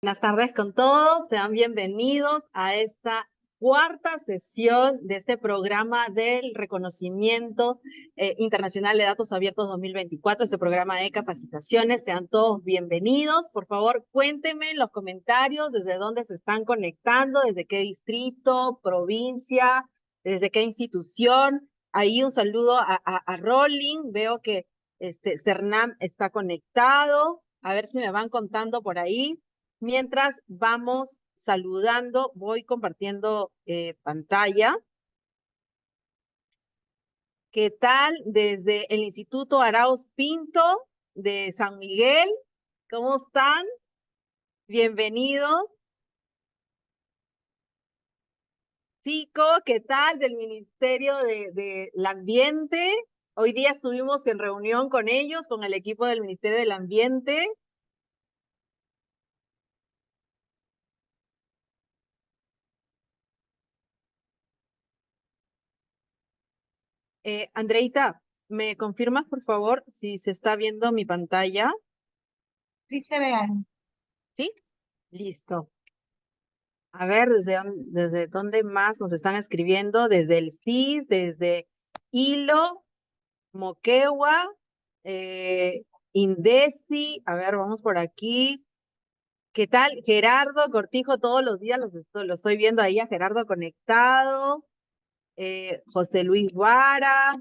Buenas tardes con todos, sean bienvenidos a esta cuarta sesión de este programa del reconocimiento internacional de datos abiertos 2024, este programa de capacitaciones. Sean todos bienvenidos. Por favor, cuéntenme en los comentarios desde dónde se están conectando, desde qué distrito, provincia, desde qué institución. Ahí un saludo a Rolling, veo que Cernam está conectado. A ver si me van contando por ahí. Mientras vamos saludando, voy compartiendo pantalla. ¿Qué tal? Desde el Instituto Arauz Pinto de San Miguel, ¿cómo están? Bienvenidos. Chico, ¿qué tal? Del Ministerio del Ambiente. Hoy día estuvimos en reunión con ellos, con el equipo del Ministerio del Ambiente. Andreita, ¿me confirmas, por favor, si se está viendo mi pantalla? Sí se vean. ¿Sí? Listo. A ver, ¿desde dónde más nos están escribiendo? Desde el CIS, desde Hilo, Moquegua, Indesi. A ver, vamos por aquí. ¿Qué tal? Gerardo Cortijo, todos los días lo estoy viendo ahí a Gerardo conectado. José Luis Vara,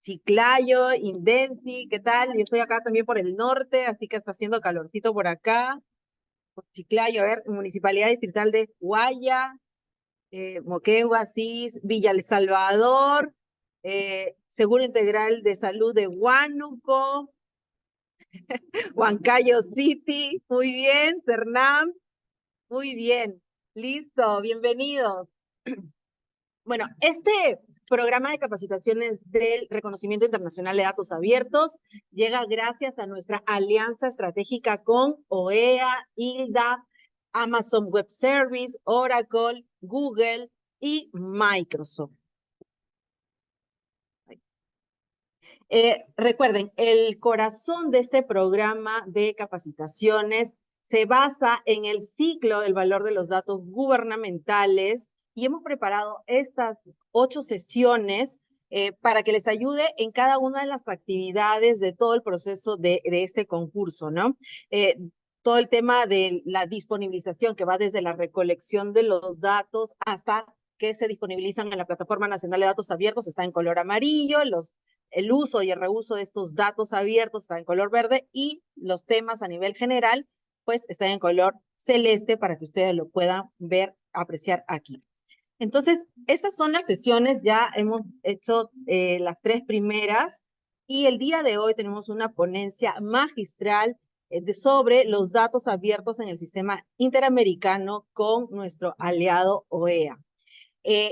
Chiclayo, Indesi, ¿qué tal? Yo estoy acá también por el norte, así que está haciendo calorcito por acá. Por Chiclayo, a ver, Municipalidad Distrital de Guaya, Moquegua, Asís, Villa El Salvador, Seguro Integral de Salud de Huánuco, Huancayo City, muy bien, Cernam, muy bien, listo, bienvenidos. Bueno, este programa de capacitaciones del Reconocimiento Internacional de Datos Abiertos llega gracias a nuestra alianza estratégica con OEA, ILDA, Amazon Web Service, Oracle, Google y Microsoft. Recuerden, el corazón de este programa de capacitaciones se basa en el ciclo del valor de los datos gubernamentales y hemos preparado estas 8 sesiones para que les ayude en cada una de las actividades de todo el proceso de este concurso, ¿no? Todo el tema de la disponibilización que va desde la recolección de los datos hasta que se disponibilizan en la Plataforma Nacional de Datos Abiertos, está en color amarillo, el uso y el reuso de estos datos abiertos está en color verde y los temas a nivel general pues están en color celeste para que ustedes lo puedan ver, apreciar aquí. Entonces, estas son las sesiones, ya hemos hecho las 3 primeras y el día de hoy tenemos una ponencia magistral sobre los datos abiertos en el sistema interamericano con nuestro aliado OEA.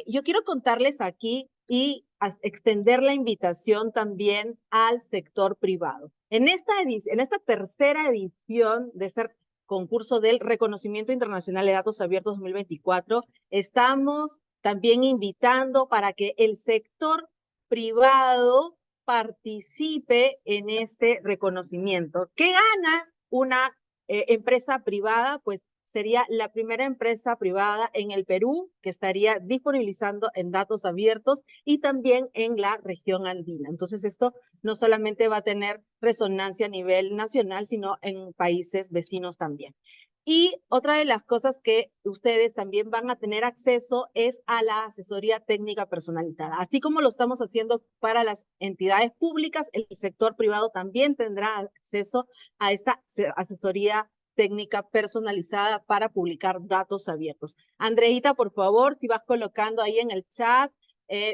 Yo quiero contarles aquí y extender la invitación también al sector privado. En esta tercera edición de este concurso del Reconocimiento Internacional de Datos Abiertos 2024, estamos también invitando para que el sector privado participe en este reconocimiento. ¿Qué gana una empresa privada? Pues sería la primera empresa privada en el Perú que estaría disponibilizando en datos abiertos y también en la región andina. Entonces, esto no solamente va a tener resonancia a nivel nacional, sino en países vecinos también. Y otra de las cosas que ustedes también van a tener acceso es a la asesoría técnica personalizada. Así como lo estamos haciendo para las entidades públicas, el sector privado también tendrá acceso a esta asesoría técnica personalizada para publicar datos abiertos. Andreita, por favor, si vas colocando ahí en el chat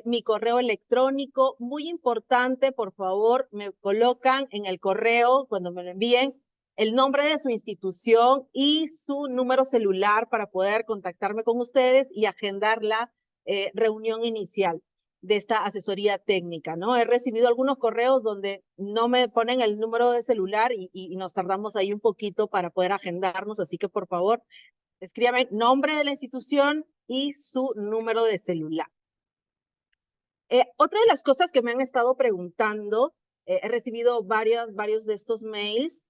mi correo electrónico, muy importante, por favor, me colocan en el correo cuando me lo envíen el nombre de su institución y su número celular para poder contactarme con ustedes y agendar la reunión inicial de esta asesoría técnica, ¿no? He recibido algunos correos donde no me ponen el número de celular y nos tardamos ahí un poquito para poder agendarnos, así que por favor, escríbame nombre de la institución y su número de celular. Otra de las cosas que me han estado preguntando, he recibido varios de estos mails,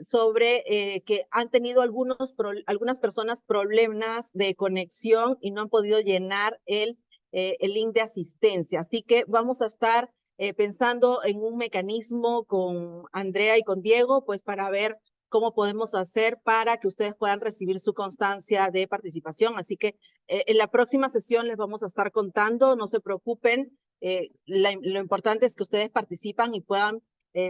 sobre que han tenido algunas personas problemas de conexión y no han podido llenar el link de asistencia. Así que vamos a estar pensando en un mecanismo con Andrea y con Diego, pues para ver cómo podemos hacer para que ustedes puedan recibir su constancia de participación. Así que en la próxima sesión les vamos a estar contando, no se preocupen, lo importante es que ustedes participan y puedan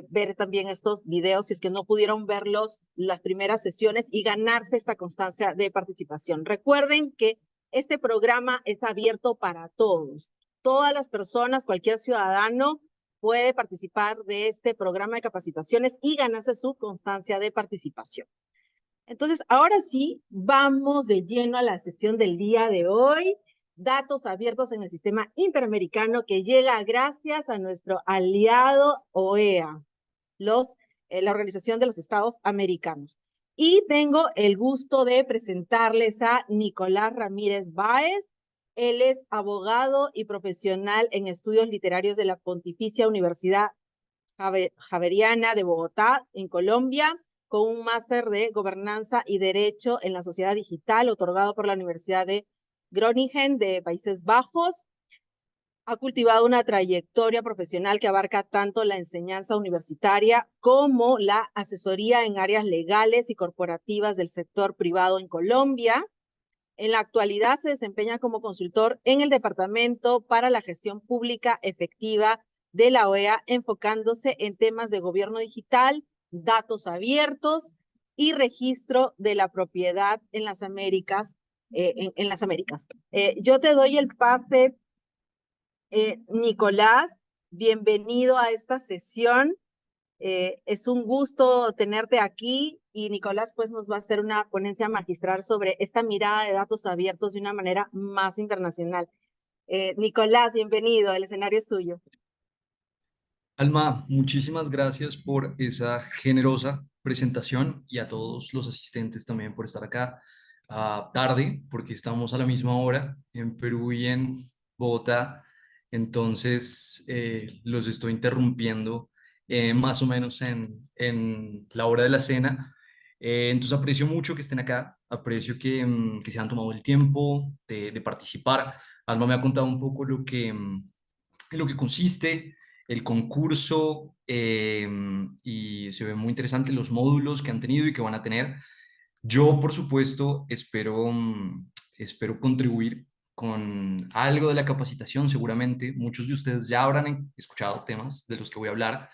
ver también estos videos si es que no pudieron verlos las primeras sesiones y ganarse esta constancia de participación. Recuerden que este programa es abierto para todos. Todas las personas, cualquier ciudadano puede participar de este programa de capacitaciones y ganarse su constancia de participación. Entonces, ahora sí, vamos de lleno a la sesión del día de hoy. Datos abiertos en el sistema interamericano que llega gracias a nuestro aliado OEA, la Organización de los Estados Americanos. Y tengo el gusto de presentarles a Nicolás Ramírez Báez. Él es abogado y profesional en estudios literarios de la Pontificia Universidad Javeriana de Bogotá, en Colombia, con un máster de Gobernanza y Derecho en la Sociedad Digital, otorgado por la Universidad de Groningen de Países Bajos. Ha cultivado una trayectoria profesional que abarca tanto la enseñanza universitaria como la asesoría en áreas legales y corporativas del sector privado en Colombia. En la actualidad se desempeña como consultor en el Departamento para la Gestión Pública Efectiva de la OEA, enfocándose en temas de gobierno digital, datos abiertos y registro de la propiedad en las Américas. Yo te doy el pase, Nicolás, bienvenido a esta sesión. Es un gusto tenerte aquí y Nicolás pues nos va a hacer una ponencia magistral sobre esta mirada de datos abiertos de una manera más internacional. Nicolás, bienvenido, el escenario es tuyo. Alma, muchísimas gracias por esa generosa presentación y a todos los asistentes también por estar acá tarde, porque estamos a la misma hora en Perú y en Bogotá. Entonces, los estoy interrumpiendo más o menos en la hora de la cena. Entonces, aprecio mucho que estén acá, aprecio que se han tomado el tiempo de participar. Alma me ha contado un poco en lo que consiste el concurso y se ve muy interesante los módulos que han tenido y que van a tener. Yo, por supuesto, espero contribuir con algo de la capacitación, seguramente. Muchos de ustedes ya habrán escuchado temas de los que voy a hablar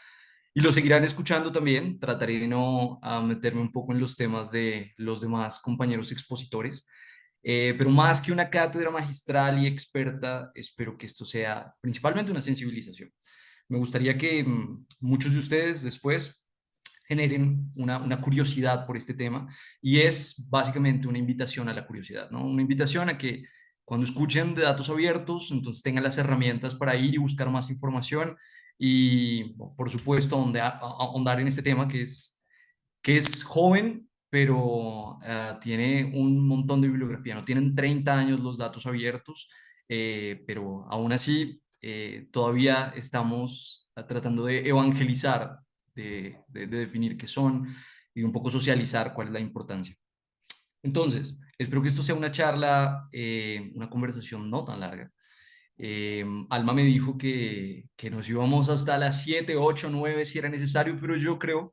y lo seguirán escuchando también. Trataré de no meterme un poco en los temas de los demás compañeros expositores. Pero más que una cátedra magistral y experta, espero que esto sea principalmente una sensibilización. Me gustaría que muchos de ustedes después generen una curiosidad por este tema y es básicamente una invitación a la curiosidad, ¿no? Una invitación a que cuando escuchen de datos abiertos, entonces tengan las herramientas para ir y buscar más información y, por supuesto, ahondar en este tema que es joven, pero tiene un montón de bibliografía. No tienen 30 años los datos abiertos, pero aún así todavía estamos tratando de evangelizar, de definir qué son y un poco socializar cuál es la importancia. Entonces, espero que esto sea una charla, una conversación no tan larga. Alma me dijo que nos íbamos hasta las 7, 8, 9 si era necesario, pero yo creo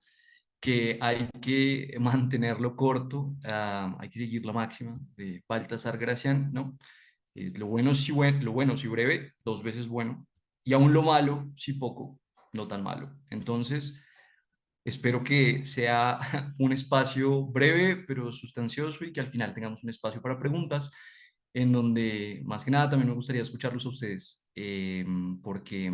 que hay que mantenerlo corto, hay que seguir la máxima de Baltasar Gracián, ¿no? Es lo bueno si lo bueno si breve, dos veces bueno, y aún lo malo si poco, no tan malo. Entonces, espero que sea un espacio breve pero sustancioso y que al final tengamos un espacio para preguntas en donde más que nada también me gustaría escucharlos a ustedes, porque,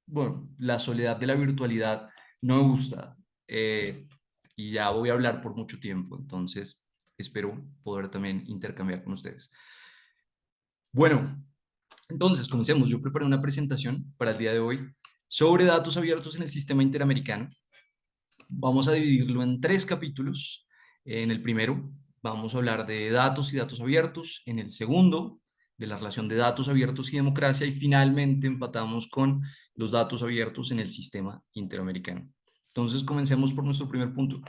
bueno, la soledad de la virtualidad no me gusta y ya voy a hablar por mucho tiempo, entonces espero poder también intercambiar con ustedes. Bueno, entonces comencemos. Yo preparé una presentación para el día de hoy sobre datos abiertos en el sistema interamericano. Vamos a dividirlo en 3 capítulos. En el primero vamos a hablar de datos y datos abiertos. En el segundo, de la relación de datos abiertos y democracia. Y finalmente empatamos con los datos abiertos en el sistema interamericano. Entonces, comencemos por nuestro primer punto.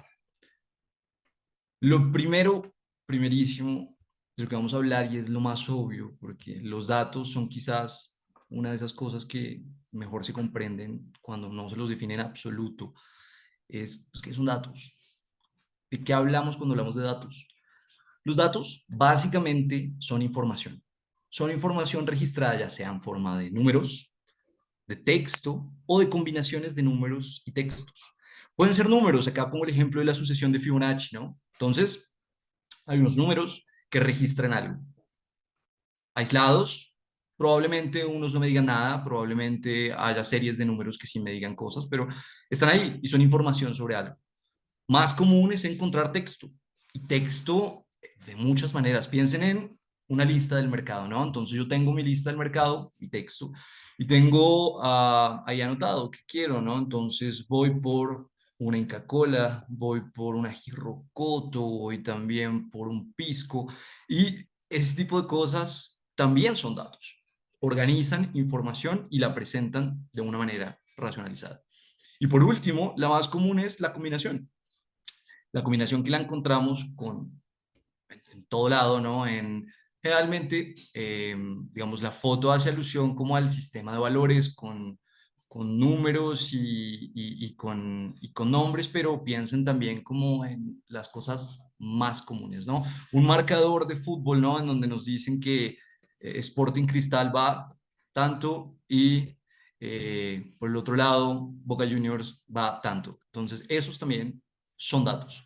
Lo primero, primerísimo, de lo que vamos a hablar, y es lo más obvio, porque los datos son quizás una de esas cosas que mejor se comprenden cuando no se los define en absoluto, es pues, ¿qué son datos? ¿De qué hablamos cuando hablamos de datos? Los datos básicamente son información. Son información registrada ya sea en forma de números, de texto o de combinaciones de números y textos. Pueden ser números, acá pongo el ejemplo de la sucesión de Fibonacci, ¿no? Entonces, hay unos números que registran algo. Aislados, probablemente unos no me digan nada, probablemente haya series de números que sí me digan cosas, pero están ahí y son información sobre algo. Más común es encontrar texto, y texto de muchas maneras. Piensen en una lista del mercado, ¿no? Entonces yo tengo mi lista del mercado, mi texto, y tengo ahí anotado qué quiero, ¿no? Entonces voy por una Inca Kola, voy por una Girrocoto, voy también por un pisco, y ese tipo de cosas también son datos. Organizan información y la presentan de una manera racionalizada. Y por último, la más común es la combinación. La combinación que la encontramos en todo lado, ¿no? Generalmente, digamos, la foto hace alusión como al sistema de valores con números y con nombres, pero piensen también como en las cosas más comunes, ¿no? Un marcador de fútbol, ¿no? En donde nos dicen que Sporting Cristal va tanto y por el otro lado Boca Juniors va tanto. Entonces, esos también son datos,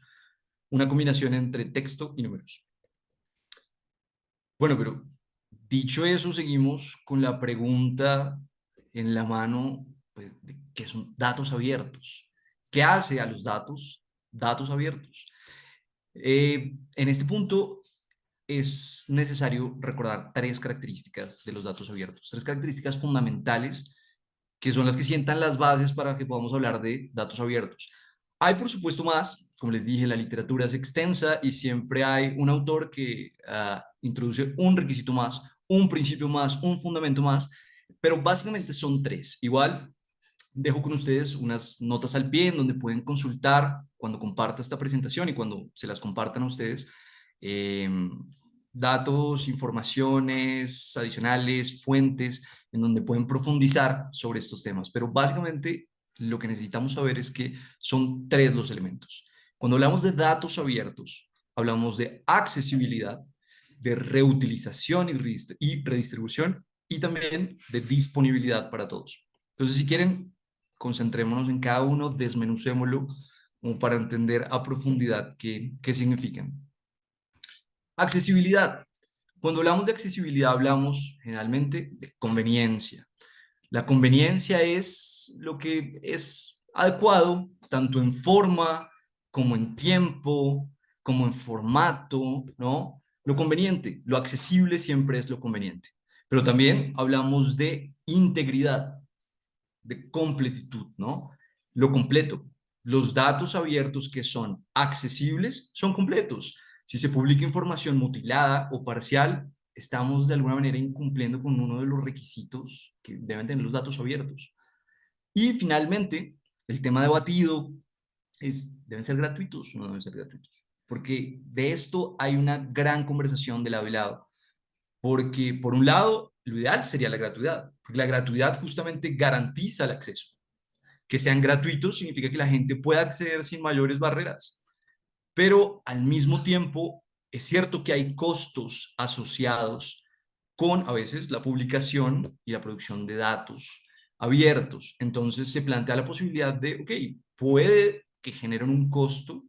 una combinación entre texto y números. Bueno, pero dicho eso, seguimos con la pregunta en la mano, pues, de qué son datos abiertos. ¿Qué hace a los datos abiertos? En este punto es necesario recordar tres características de los datos abiertos, tres características fundamentales que son las que sientan las bases para que podamos hablar de datos abiertos. Hay, por supuesto, más. Como les dije, la literatura es extensa y siempre hay un autor que introduce un requisito más, un principio más, un fundamento más, pero básicamente son tres. Igual, dejo con ustedes unas notas al pie en donde pueden consultar cuando comparta esta presentación y cuando se las compartan a ustedes. eh, Datos, informaciones adicionales, fuentes en donde pueden profundizar sobre estos temas. Pero básicamente lo que necesitamos saber es que son tres los elementos. Cuando hablamos de datos abiertos, hablamos de accesibilidad, de reutilización y redistribución, y también de disponibilidad para todos. Entonces, si quieren, concentrémonos en cada uno, desmenucémoslo como para entender a profundidad qué significan. Accesibilidad. Cuando hablamos de accesibilidad, hablamos generalmente de conveniencia. La conveniencia es lo que es adecuado, tanto en forma como en tiempo, como en formato, ¿no? Lo conveniente, lo accesible siempre es lo conveniente. Pero también hablamos de integridad, de completitud, ¿no? Lo completo. Los datos abiertos que son accesibles son completos. Si se publica información mutilada o parcial, estamos de alguna manera incumpliendo con uno de los requisitos que deben tener los datos abiertos. Y finalmente, el tema debatido es, ¿deben ser gratuitos o no deben ser gratuitos? Porque de esto hay una gran conversación de lado y lado. Porque, por un lado, lo ideal sería la gratuidad, porque la gratuidad justamente garantiza el acceso. Que sean gratuitos significa que la gente pueda acceder sin mayores barreras, pero al mismo tiempo es cierto que hay costos asociados con a veces la publicación y la producción de datos abiertos. Entonces se plantea la posibilidad de, ok, puede que generen un costo,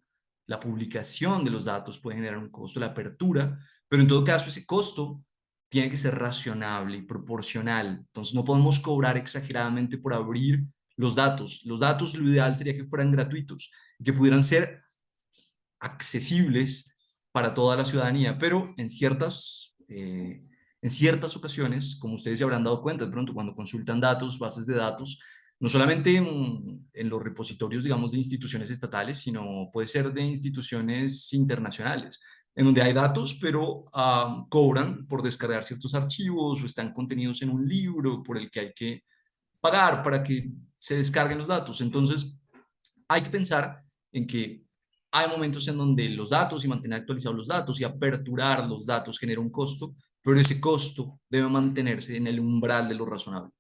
la publicación de los datos puede generar un costo, la apertura, pero en todo caso ese costo tiene que ser razonable y proporcional. Entonces no podemos cobrar exageradamente por abrir los datos. Los datos, lo ideal sería que fueran gratuitos, que pudieran ser accesibles para toda la ciudadanía, pero en ciertas ocasiones, como ustedes se habrán dado cuenta de pronto cuando consultan datos, bases de datos, no solamente en los repositorios, digamos, de instituciones estatales, sino puede ser de instituciones internacionales, en donde hay datos, pero cobran por descargar ciertos archivos o están contenidos en un libro por el que hay que pagar para que se descarguen los datos. Entonces, Hay que pensar en que hay momentos en donde los datos y mantener actualizados los datos y aperturar los datos genera un costo, pero ese costo debe mantenerse en el umbral de lo razonable.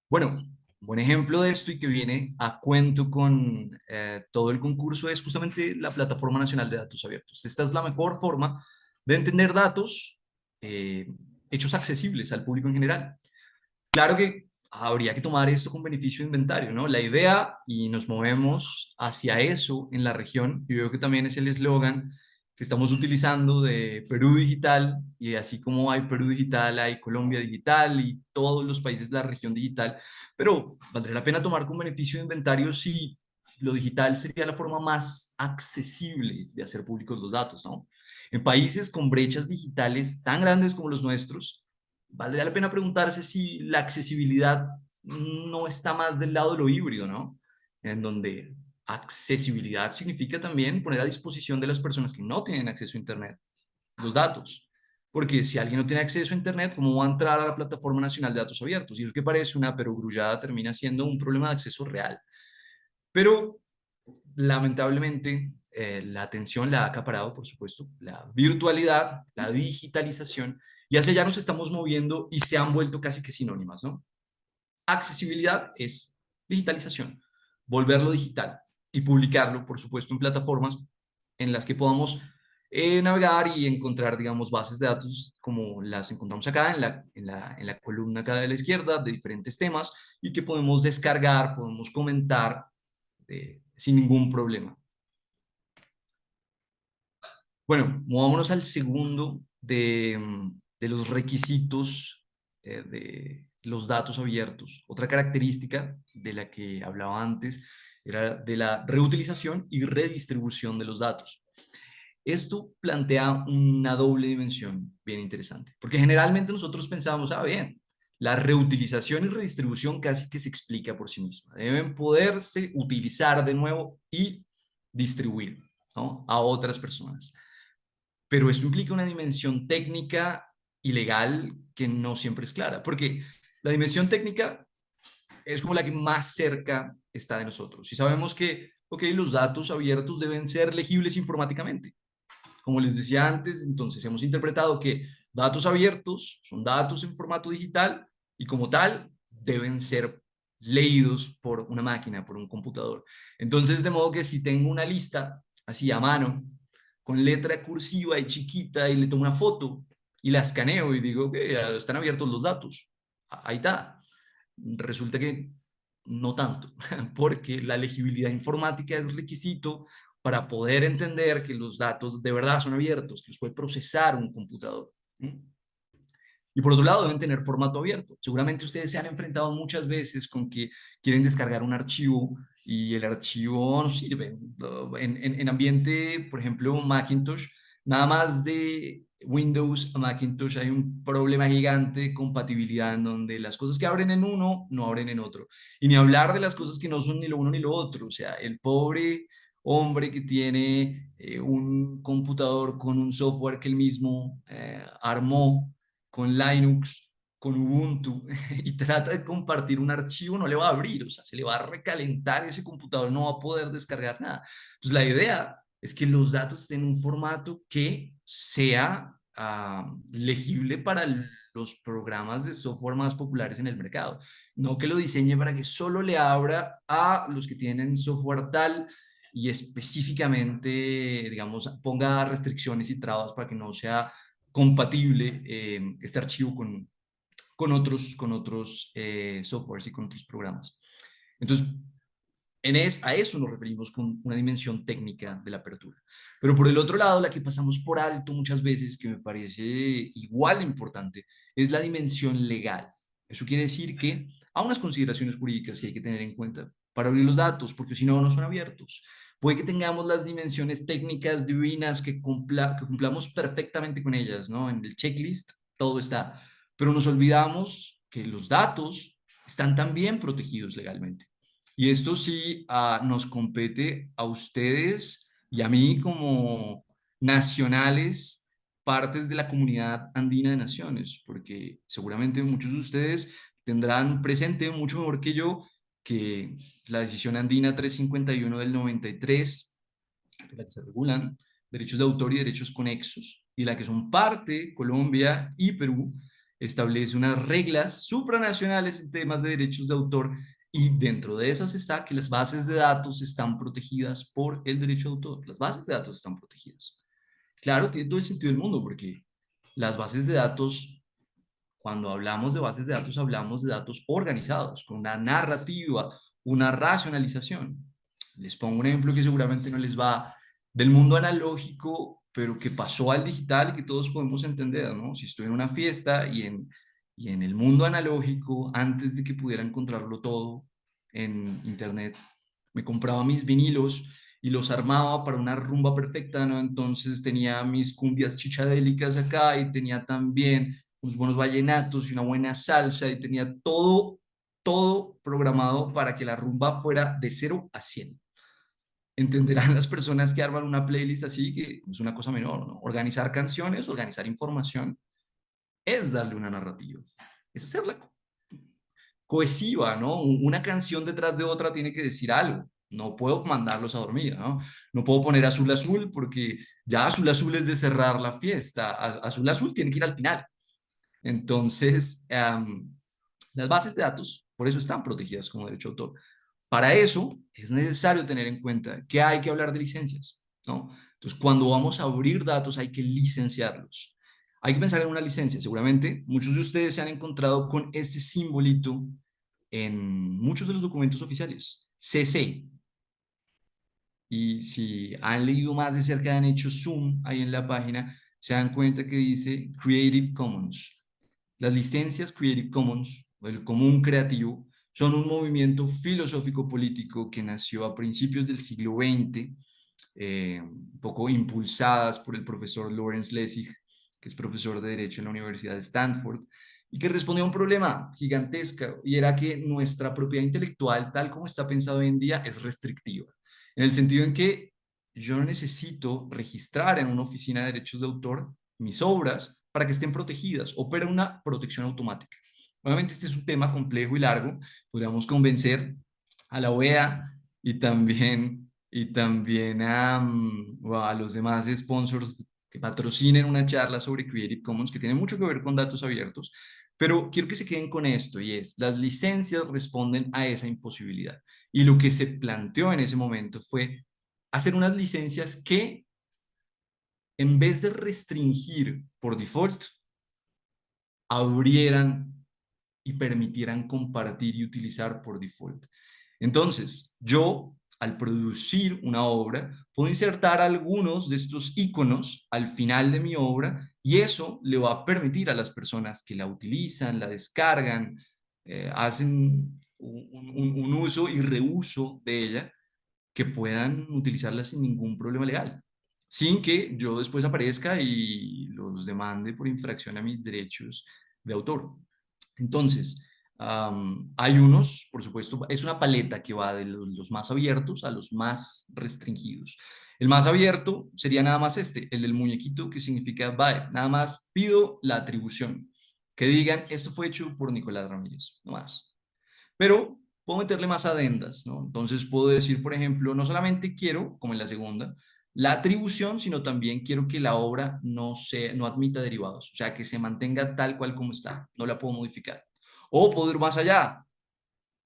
Bueno, un buen ejemplo de esto y que viene a cuento con todo el concurso es justamente la Plataforma Nacional de Datos Abiertos. Esta es la mejor forma de entender datos hechos accesibles al público en general. Claro que habría que tomar esto con beneficio de inventario, ¿no? La idea, y nos movemos hacia eso en la región, y veo que también es el eslogan que estamos utilizando de Perú Digital, y así como hay Perú Digital, hay Colombia Digital y todos los países de la región digital, pero valdría la pena tomar con beneficio de inventario si lo digital sería la forma más accesible de hacer públicos los datos, ¿no? En países con brechas digitales tan grandes como los nuestros, valdría la pena preguntarse si la accesibilidad no está más del lado de lo híbrido, ¿no? En donde accesibilidad significa también poner a disposición de las personas que no tienen acceso a Internet los datos. Porque si alguien no tiene acceso a Internet, ¿cómo va a entrar a la Plataforma Nacional de Datos Abiertos? Y eso que parece una perogrullada termina siendo un problema de acceso real. Pero lamentablemente la atención la ha acaparado, por supuesto, la virtualidad, la digitalización, y hacia allá nos estamos moviendo y se han vuelto casi que sinónimas, ¿no? Accesibilidad es digitalización, volverlo digital y publicarlo, por supuesto, en plataformas en las que podamos navegar y encontrar, digamos, bases de datos como las encontramos acá en la columna acá de la izquierda, de diferentes temas, y que podemos descargar, podemos comentar sin ningún problema. Bueno, movámonos al segundo de los requisitos de los datos abiertos. Otra característica de la que hablaba antes era de la reutilización y redistribución de los datos. Esto plantea una doble dimensión bien interesante, porque generalmente nosotros pensamos, bien, la reutilización y redistribución casi que se explica por sí misma. Deben poderse utilizar de nuevo y distribuir, ¿no?, a otras personas. Pero esto implica una dimensión técnica y legal que no siempre es clara, porque la dimensión técnica es como la que más cerca está de nosotros. Y sabemos que, ok, los datos abiertos deben ser legibles informáticamente. Como les decía antes, entonces hemos interpretado que datos abiertos son datos en formato digital y como tal deben ser leídos por una máquina, por un computador. Entonces, de modo que si tengo una lista así a mano, con letra cursiva y chiquita, y le tomo una foto y la escaneo y digo que están abiertos los datos, ahí está. Resulta que no tanto, porque la legibilidad informática es requisito para poder entender que los datos de verdad son abiertos, que los puede procesar un computador. Y por otro lado, deben tener formato abierto. Seguramente ustedes se han enfrentado muchas veces con que quieren descargar un archivo y el archivo no sirve. En ambiente, por ejemplo, Macintosh, nada más de Windows a Macintosh hay un problema gigante de compatibilidad en donde las cosas que abren en uno no abren en otro. Y ni hablar de las cosas que no son ni lo uno ni lo otro. O sea, el pobre hombre que tiene un computador con un software que él mismo armó con Linux, con Ubuntu, y trata de compartir un archivo, no le va a abrir, o sea, se le va a recalentar ese computador, no va a poder descargar nada. Entonces, la idea es que los datos estén en un formato que sea legible para los programas de software más populares en el mercado. No que lo diseñe para que solo le abra a los que tienen software tal y específicamente, digamos, ponga restricciones y trabas para que no sea compatible este archivo con otros softwares y con otros programas. Entonces, a eso nos referimos con una dimensión técnica de la apertura. Pero por el otro lado, la que pasamos por alto muchas veces, que me parece igual de importante, es la dimensión legal. Eso quiere decir que hay unas consideraciones jurídicas que hay que tener en cuenta para abrir los datos, porque si no, no son abiertos. Puede que tengamos las dimensiones técnicas divinas que cumplamos perfectamente con ellas, ¿no? En el checklist todo está, pero nos olvidamos que los datos están también protegidos legalmente. Y esto sí nos compete a ustedes y a mí como nacionales, partes de la comunidad andina de naciones, porque seguramente muchos de ustedes tendrán presente mucho mejor que yo que la decisión andina 351 del 93, en la que se regulan derechos de autor y derechos conexos, y la que son parte Colombia y Perú, establece unas reglas supranacionales en temas de derechos de autor, y dentro de esas está que las bases de datos están protegidas por el derecho de autor. Las bases de datos están protegidas. Claro, tiene todo el sentido del mundo, porque las bases de datos, cuando hablamos de bases de datos, hablamos de datos organizados, con una narrativa, una racionalización. Les pongo un ejemplo que seguramente no les va del mundo analógico, pero que pasó al digital y que todos podemos entender, ¿no? Si estoy en una fiesta y en el mundo analógico, antes de que pudiera encontrarlo todo en internet, me compraba mis vinilos y los armaba para una rumba perfecta, ¿no? Entonces tenía mis cumbias chichadélicas acá y tenía también unos buenos vallenatos y una buena salsa y tenía todo programado para que la rumba fuera de 0 a 100. Entenderán las personas que arman una playlist así que es una cosa menor, ¿no? Organizar canciones, organizar información, es darle una narrativa, es hacerla cohesiva, ¿no? Una canción detrás de otra tiene que decir algo. No puedo mandarlos a dormir, ¿no? No puedo poner Azul Azul porque ya Azul Azul es de cerrar la fiesta. Azul Azul tiene que ir al final. Entonces, las bases de datos, por eso están protegidas como derecho de autor. Para eso es necesario tener en cuenta que hay que hablar de licencias, ¿no? Entonces, cuando vamos a abrir datos hay que licenciarlos. Hay que pensar en una licencia. Seguramente muchos de ustedes se han encontrado con este simbolito en muchos de los documentos oficiales, CC. Y si han leído más de cerca, han hecho zoom ahí en la página, se dan cuenta que dice Creative Commons. Las licencias Creative Commons, o el común creativo, son un movimiento filosófico político que nació a principios del siglo XX, un poco impulsadas por el profesor Lawrence Lessig, que es profesor de Derecho en la Universidad de Stanford, y que respondió a un problema gigantesco, y era que nuestra propiedad intelectual, tal como está pensado hoy en día, es restrictiva, en el sentido en que yo no necesito registrar en una oficina de derechos de autor mis obras para que estén protegidas, opera una protección automática. Obviamente este es un tema complejo y largo, podríamos convencer a la OEA y también a los demás sponsors que patrocinen una charla sobre Creative Commons que tiene mucho que ver con datos abiertos, pero quiero que se queden con esto y es, las licencias responden a esa imposibilidad. Y lo que se planteó en ese momento fue hacer unas licencias que, en vez de restringir por default, abrieran y permitieran compartir y utilizar por default. Entonces, yo, al producir una obra, puedo insertar algunos de estos iconos al final de mi obra y eso le va a permitir a las personas que la utilizan, la descargan, hacen un uso y reuso de ella, que puedan utilizarla sin ningún problema legal, sin que yo después aparezca y los demande por infracción a mis derechos de autor. Entonces, hay unos, por supuesto, es una paleta que va de los más abiertos a los más restringidos. El más abierto sería nada más el del muñequito, que significa, vale, nada más pido la atribución, que digan, esto fue hecho por Nicolás Ramírez, no más. Pero puedo meterle más adendas, ¿no? Entonces puedo decir, por ejemplo, no solamente quiero, como en la segunda, la atribución, sino también quiero que la obra no admita derivados, o sea, que se mantenga tal cual como está, no la puedo modificar. O puedo ir más allá,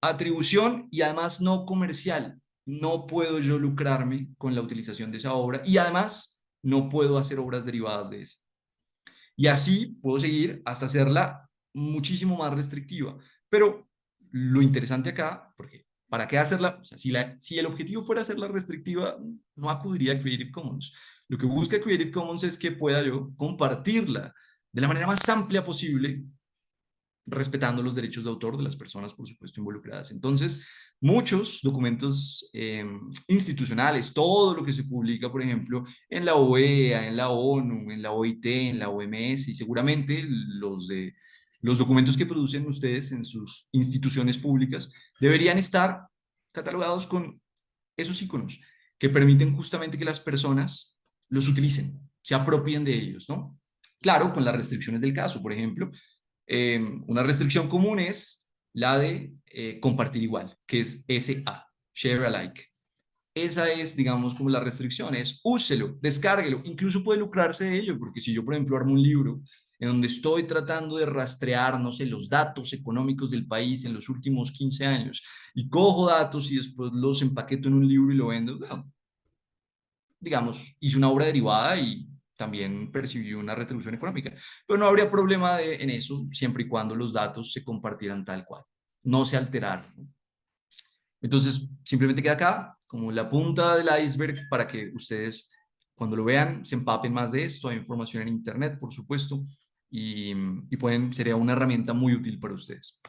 atribución y además no comercial, no puedo yo lucrarme con la utilización de esa obra y además no puedo hacer obras derivadas de esa. Y así puedo seguir hasta hacerla muchísimo más restrictiva. Pero lo interesante acá, porque ¿para qué hacerla? O sea, si el objetivo fuera hacerla restrictiva, no acudiría a Creative Commons. Lo que busca Creative Commons es que pueda yo compartirla de la manera más amplia posible, respetando los derechos de autor de las personas, por supuesto, involucradas. Entonces, muchos documentos institucionales, todo lo que se publica, por ejemplo, en la OEA, en la ONU, en la OIT, en la OMS, y seguramente los documentos que producen ustedes en sus instituciones públicas, deberían estar catalogados con esos iconos que permiten justamente que las personas los utilicen, se apropien de ellos, ¿no? Claro, con las restricciones del caso, por ejemplo, una restricción común es la de compartir igual, que es SA, Share Alike. Esa es, digamos, como la restricción, es úselo, descárguelo, incluso puede lucrarse de ello, porque si yo, por ejemplo, armo un libro en donde estoy tratando de rastrear, no sé, los datos económicos del país en los últimos 15 años, y cojo datos y después los empaqueto en un libro y lo vendo, bueno, digamos, hice una obra derivada y también percibí una retribución económica. Pero no habría problema en eso, siempre y cuando los datos se compartieran tal cual, no se alteraran, ¿no? Entonces, simplemente queda acá como la punta del iceberg para que ustedes, cuando lo vean, se empapen más de esto. Hay información en internet, por supuesto, y sería una herramienta muy útil para ustedes.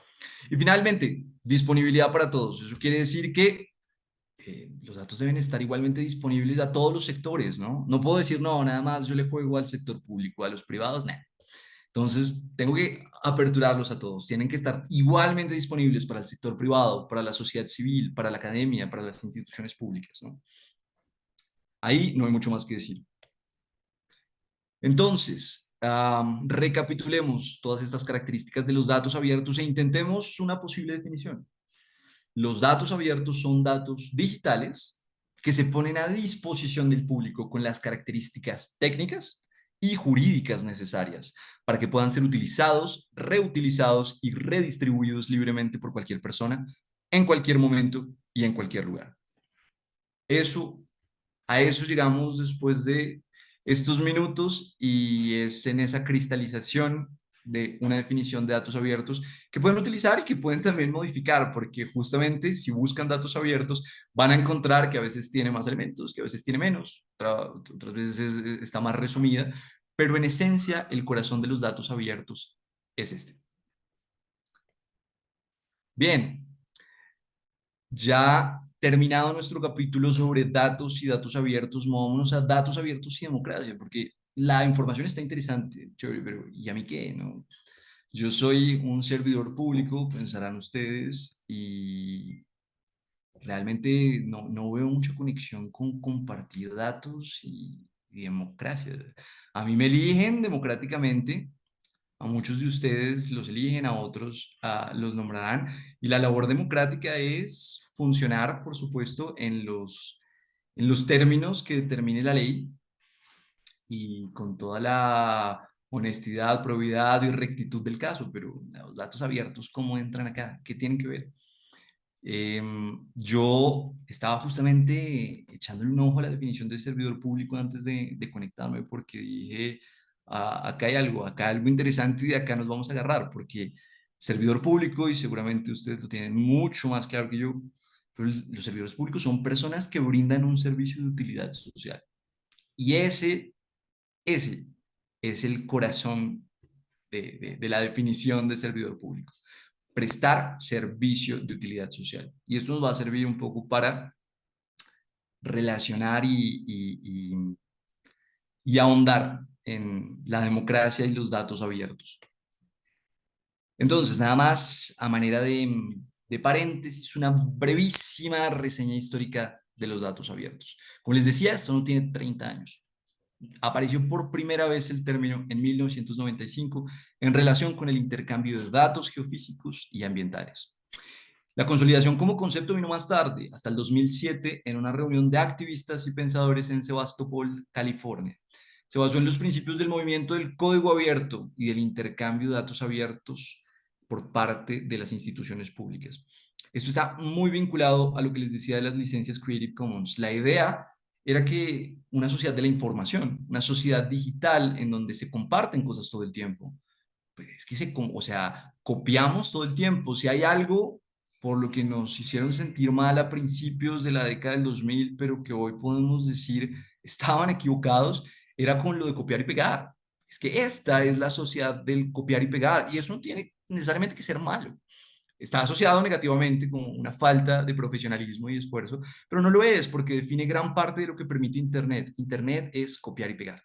Y finalmente, disponibilidad para todos. Eso quiere decir que los datos deben estar igualmente disponibles a todos los sectores, ¿no? No puedo decir, no, nada más yo le juego al sector público, a los privados, nada. Entonces, tengo que aperturarlos a todos. Tienen que estar igualmente disponibles para el sector privado, para la sociedad civil, para la academia, para las instituciones públicas, ¿no? Ahí no hay mucho más que decir. Entonces, recapitulemos todas estas características de los datos abiertos e intentemos una posible definición. Los datos abiertos son datos digitales que se ponen a disposición del público con las características técnicas y jurídicas necesarias para que puedan ser utilizados, reutilizados y redistribuidos libremente por cualquier persona en cualquier momento y en cualquier lugar. A eso llegamos después de estos minutos y es en esa cristalización de una definición de datos abiertos que pueden utilizar y que pueden también modificar, porque justamente si buscan datos abiertos van a encontrar que a veces tiene más elementos, que a veces tiene menos, otras veces está más resumida, pero en esencia el corazón de los datos abiertos es este. Bien, ya terminado nuestro capítulo sobre datos y datos abiertos, movámonos a datos abiertos y democracia, porque la información está interesante, chévere, pero ¿y a mí qué? ¿No? Yo soy un servidor público, pensarán ustedes, y realmente no veo mucha conexión con compartir datos y democracia. A mí me eligen democráticamente, a muchos de ustedes los eligen, a otros los nombrarán, y la labor democrática es funcionar, por supuesto, en los términos que determine la ley y con toda la honestidad, probidad y rectitud del caso, pero los datos abiertos, ¿cómo entran acá? ¿Qué tienen que ver? Yo estaba justamente echándole un ojo a la definición del servidor público antes de conectarme porque dije, acá hay algo interesante y de acá nos vamos a agarrar, porque servidor público, y seguramente ustedes lo tienen mucho más claro que yo, pero los servidores públicos son personas que brindan un servicio de utilidad social. Y ese es el corazón de la definición de servidor público: prestar servicio de utilidad social. Y esto nos va a servir un poco para relacionar y ahondar en la democracia y los datos abiertos. Entonces, nada más a manera de paréntesis, una brevísima reseña histórica de los datos abiertos. Como les decía, esto no tiene 30 años. Apareció por primera vez el término en 1995 en relación con el intercambio de datos geofísicos y ambientales. La consolidación como concepto vino más tarde, hasta el 2007, en una reunión de activistas y pensadores en Sebastopol, California. Se basó en los principios del movimiento del código abierto y del intercambio de datos abiertos por parte de las instituciones públicas. Esto está muy vinculado a lo que les decía de las licencias Creative Commons. La idea era que una sociedad de la información, una sociedad digital en donde se comparten cosas todo el tiempo, pues es que o sea, copiamos todo el tiempo. Si hay algo por lo que nos hicieron sentir mal a principios de la década del 2000, pero que hoy podemos decir estaban equivocados, era con lo de copiar y pegar. Es que esta es la sociedad del copiar y pegar, y eso no tiene necesariamente que ser malo. Está asociado negativamente con una falta de profesionalismo y esfuerzo, pero no lo es porque define gran parte de lo que permite Internet. Internet es copiar y pegar.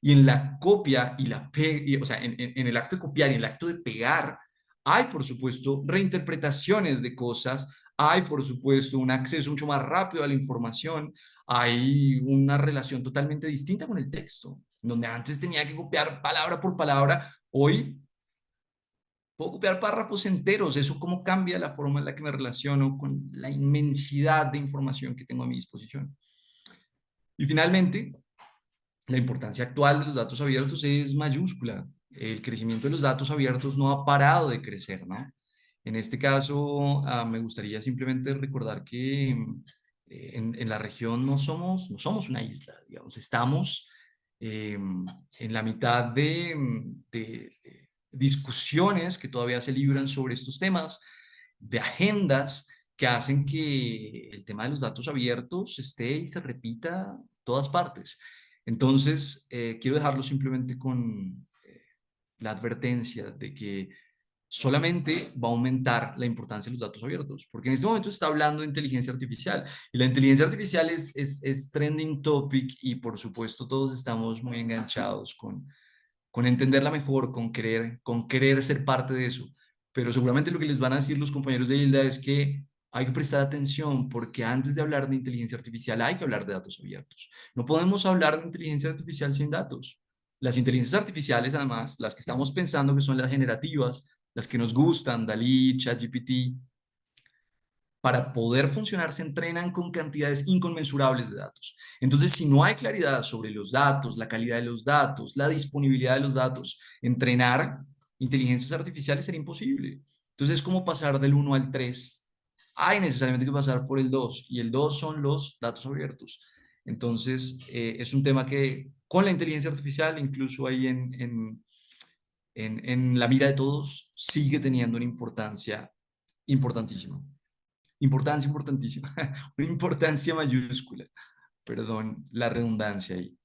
Y en la copia y o sea, en el acto de copiar y en el acto de pegar, hay, por supuesto, reinterpretaciones de cosas, hay, por supuesto, un acceso mucho más rápido a la información, hay una relación totalmente distinta con el texto, donde antes tenía que copiar palabra por palabra, hoy puedo copiar párrafos enteros. Eso cómo cambia la forma en la que me relaciono con la inmensidad de información que tengo a mi disposición. Y finalmente, la importancia actual de los datos abiertos es mayúscula. El crecimiento de los datos abiertos no ha parado de crecer, ¿no? En este caso, me gustaría simplemente recordar que en la región no somos una isla, digamos, estamos en la mitad de discusiones que todavía se libran sobre estos temas, de agendas que hacen que el tema de los datos abiertos esté y se repita en todas partes. Entonces, quiero dejarlo simplemente con la advertencia de que solamente va a aumentar la importancia de los datos abiertos, porque en este momento se está hablando de inteligencia artificial, y la inteligencia artificial es trending topic, y por supuesto todos estamos muy enganchados con entenderla mejor, con querer ser parte de eso. Pero seguramente lo que les van a decir los compañeros de Hilda es que hay que prestar atención, porque antes de hablar de inteligencia artificial hay que hablar de datos abiertos. No podemos hablar de inteligencia artificial sin datos. Las inteligencias artificiales, además, las que estamos pensando que son las generativas, las que nos gustan, DALL-E, ChatGPT, para poder funcionar se entrenan con cantidades inconmensurables de datos. Entonces, si no hay claridad sobre los datos, la calidad de los datos, la disponibilidad de los datos, entrenar inteligencias artificiales sería imposible. Entonces, es como pasar del 1 al 3. Hay necesariamente que pasar por el 2, y el 2 son los datos abiertos. Entonces, es un tema que con la inteligencia artificial, incluso ahí en la mira de todos, sigue teniendo una importancia importantísima. Importancia importantísima, una importancia mayúscula, perdón la redundancia ahí.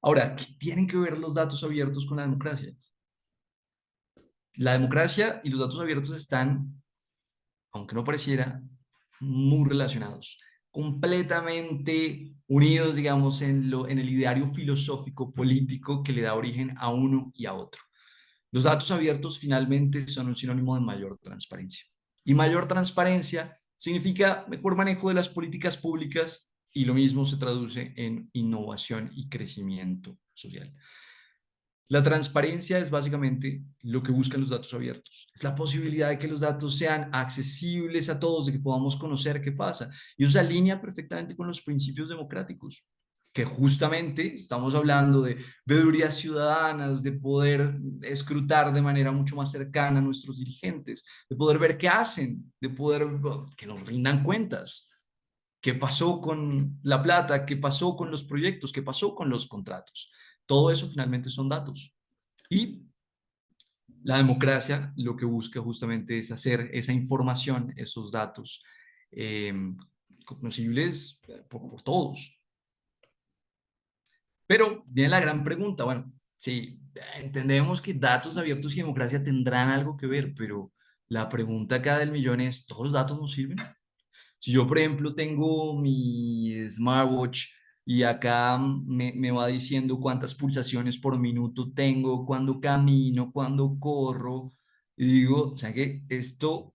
Ahora, ¿qué tienen que ver los datos abiertos con la democracia? La democracia y los datos abiertos están, aunque no pareciera, muy relacionados, completamente unidos, digamos, en el ideario filosófico político que le da origen a uno y a otro. Los datos abiertos finalmente son un sinónimo de mayor transparencia. Y mayor transparencia significa mejor manejo de las políticas públicas, y lo mismo se traduce en innovación y crecimiento social. La transparencia es básicamente lo que buscan los datos abiertos. Es la posibilidad de que los datos sean accesibles a todos, de que podamos conocer qué pasa. Y eso se alinea perfectamente con los principios democráticos, que justamente estamos hablando de veedurías ciudadanas, de poder escrutar de manera mucho más cercana a nuestros dirigentes, de poder ver qué hacen, de poder que nos rindan cuentas. ¿Qué pasó con la plata? ¿Qué pasó con los proyectos? ¿Qué pasó con los contratos? Todo eso finalmente son datos. Y la democracia lo que busca justamente es hacer esa información, esos datos, eh, conocibles por todos. Pero viene la gran pregunta, bueno, sí, entendemos que datos abiertos y democracia tendrán algo que ver, pero la pregunta acá del millón es, ¿todos los datos nos sirven? Si yo, por ejemplo, tengo mi smartwatch y acá me va diciendo cuántas pulsaciones por minuto tengo, cuando camino, cuando corro, y digo, o sea que esto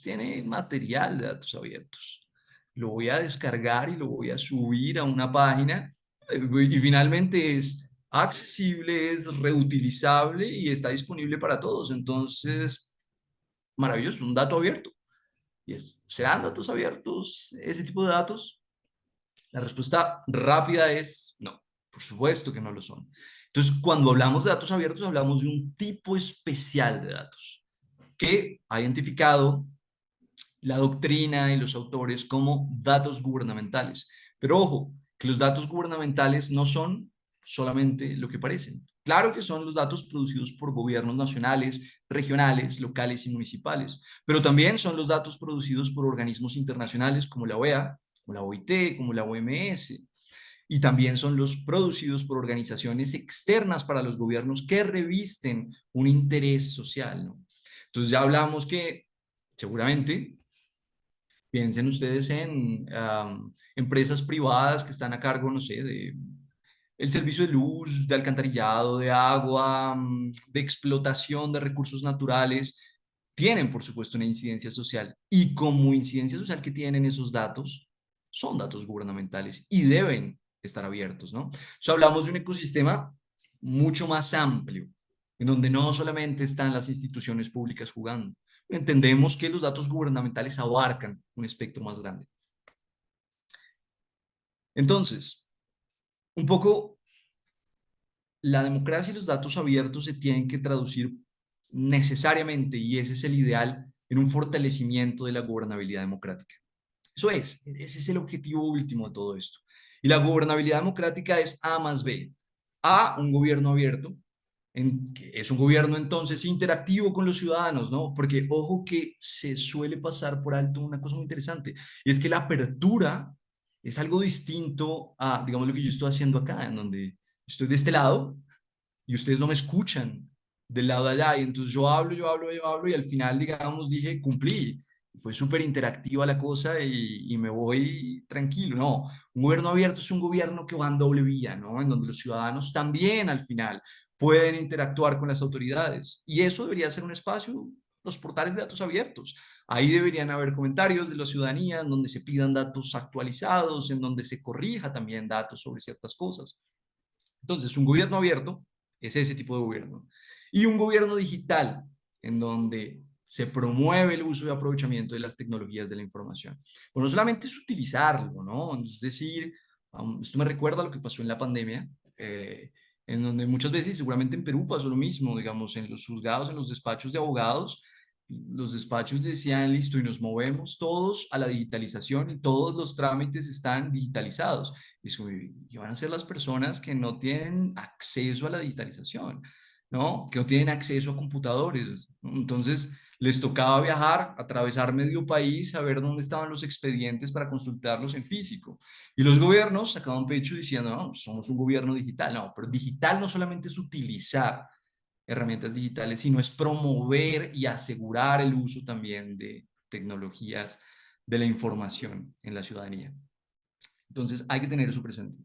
tiene material de datos abiertos. Lo voy a descargar y lo voy a subir a una página, y finalmente es accesible, es reutilizable y está disponible para todos. Entonces, maravilloso, un dato abierto. ¿Serán datos abiertos ese tipo de datos? La respuesta rápida es no, por supuesto que no lo son. Entonces, cuando hablamos de datos abiertos, hablamos de un tipo especial de datos que ha identificado la doctrina y los autores como datos gubernamentales. Pero ojo, que los datos gubernamentales no son solamente lo que parecen. Claro que son los datos producidos por gobiernos nacionales, regionales, locales y municipales, pero también son los datos producidos por organismos internacionales como la OEA, como la OIT, como la OMS, y también son los producidos por organizaciones externas para los gobiernos que revisten un interés social, ¿no? Entonces ya hablamos que seguramente piensen ustedes en empresas privadas que están a cargo, no sé, de el servicio de luz, de alcantarillado, de agua, de explotación de recursos naturales. Tienen, por supuesto, una incidencia social, y como incidencia social que tienen esos datos, son datos gubernamentales y deben estar abiertos, ¿no? O sea, hablamos de un ecosistema mucho más amplio. en donde no solamente están las instituciones públicas jugando. Entendemos que los datos gubernamentales abarcan un espectro más grande. Entonces, un poco la democracia y los datos abiertos se tienen que traducir necesariamente, y ese es el ideal, en un fortalecimiento de la gobernabilidad democrática. Eso es, ese es el objetivo último de todo esto. Y la gobernabilidad democrática es A más B. A, un gobierno abierto, que es un gobierno entonces interactivo con los ciudadanos, ¿no? Porque ojo que se suele pasar por alto una cosa muy interesante, y es que la apertura es algo distinto a, digamos, lo que yo estoy haciendo acá, en donde estoy de este lado y ustedes no me escuchan del lado de allá, y entonces yo hablo, y al final, digamos, dije, cumplí. Fue súper interactiva la cosa y me voy tranquilo. No, un gobierno abierto es un gobierno que va en doble vía, ¿no? En donde los ciudadanos también al final pueden interactuar con las autoridades. Y eso debería ser un espacio, los portales de datos abiertos. Ahí deberían haber comentarios de la ciudadanía en donde se pidan datos actualizados, en donde se corrija también datos sobre ciertas cosas. Entonces, un gobierno abierto es ese tipo de gobierno. Y un gobierno digital, en donde se promueve el uso y aprovechamiento de las tecnologías de la información. Pues no solamente es utilizarlo, ¿no? Es decir, esto me recuerda a lo que pasó en la pandemia, en donde muchas veces, seguramente en Perú pasó lo mismo, digamos, en los juzgados, en los despachos de abogados, los despachos decían, listo, y nos movemos todos a la digitalización y todos los trámites están digitalizados. Y van a ser las personas que no tienen acceso a la digitalización, ¿no? Que no tienen acceso a computadores. Entonces, les tocaba viajar, atravesar medio país, a ver dónde estaban los expedientes para consultarlos en físico. Y los gobiernos sacaban pecho diciendo, no, somos un gobierno digital. No, pero digital no solamente es utilizar herramientas digitales, sino es promover y asegurar el uso también de tecnologías de la información en la ciudadanía. Entonces hay que tener eso presente.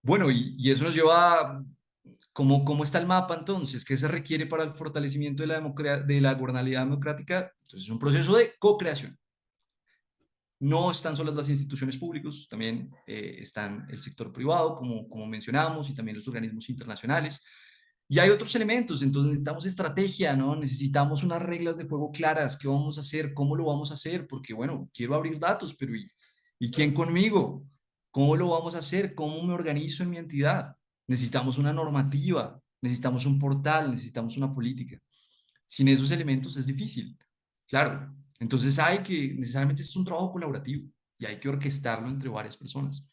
Bueno, y eso nos lleva a cómo está el mapa entonces, qué se requiere para el fortalecimiento de la gobernabilidad democrática. Entonces es un proceso de co-creación. No están solas las instituciones públicas, también están el sector privado, como mencionamos, y también los organismos internacionales. Y hay otros elementos, entonces necesitamos estrategia, ¿no? Necesitamos unas reglas de juego claras, qué vamos a hacer, cómo lo vamos a hacer, porque bueno, quiero abrir datos, pero ¿y quién conmigo? ¿Cómo lo vamos a hacer? ¿Cómo me organizo en mi entidad? Necesitamos una normativa, necesitamos un portal, necesitamos una política. Sin esos elementos es difícil, claro. Entonces necesariamente es un trabajo colaborativo y hay que orquestarlo entre varias personas.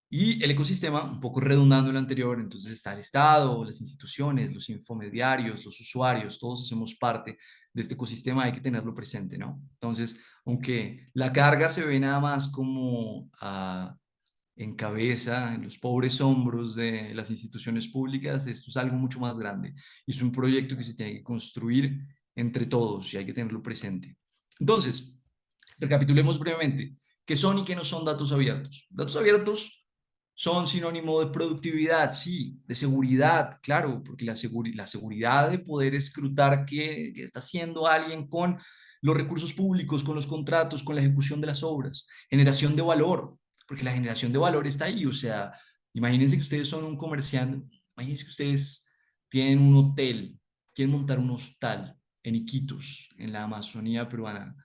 Y el ecosistema, un poco redundando en lo anterior, entonces está el Estado, las instituciones, los infomediarios, los usuarios, todos hacemos parte de este ecosistema, hay que tenerlo presente, ¿no? Entonces, aunque la carga se ve nada más como en cabeza, en los pobres hombros de las instituciones públicas, esto es algo mucho más grande. Y es un proyecto que se tiene que construir entre todos y hay que tenerlo presente. Entonces, recapitulemos brevemente. ¿Qué son y qué no son datos abiertos? Datos abiertos son sinónimo de productividad, sí, de seguridad, claro, porque la seguridad de poder escrutar qué está haciendo alguien con los recursos públicos, con los contratos, con la ejecución de las obras. Generación de valor, porque la generación de valor está ahí, o sea, imagínense que ustedes son un comerciante, imagínense que ustedes tienen un hotel, quieren montar un hostal en Iquitos, en la Amazonía peruana,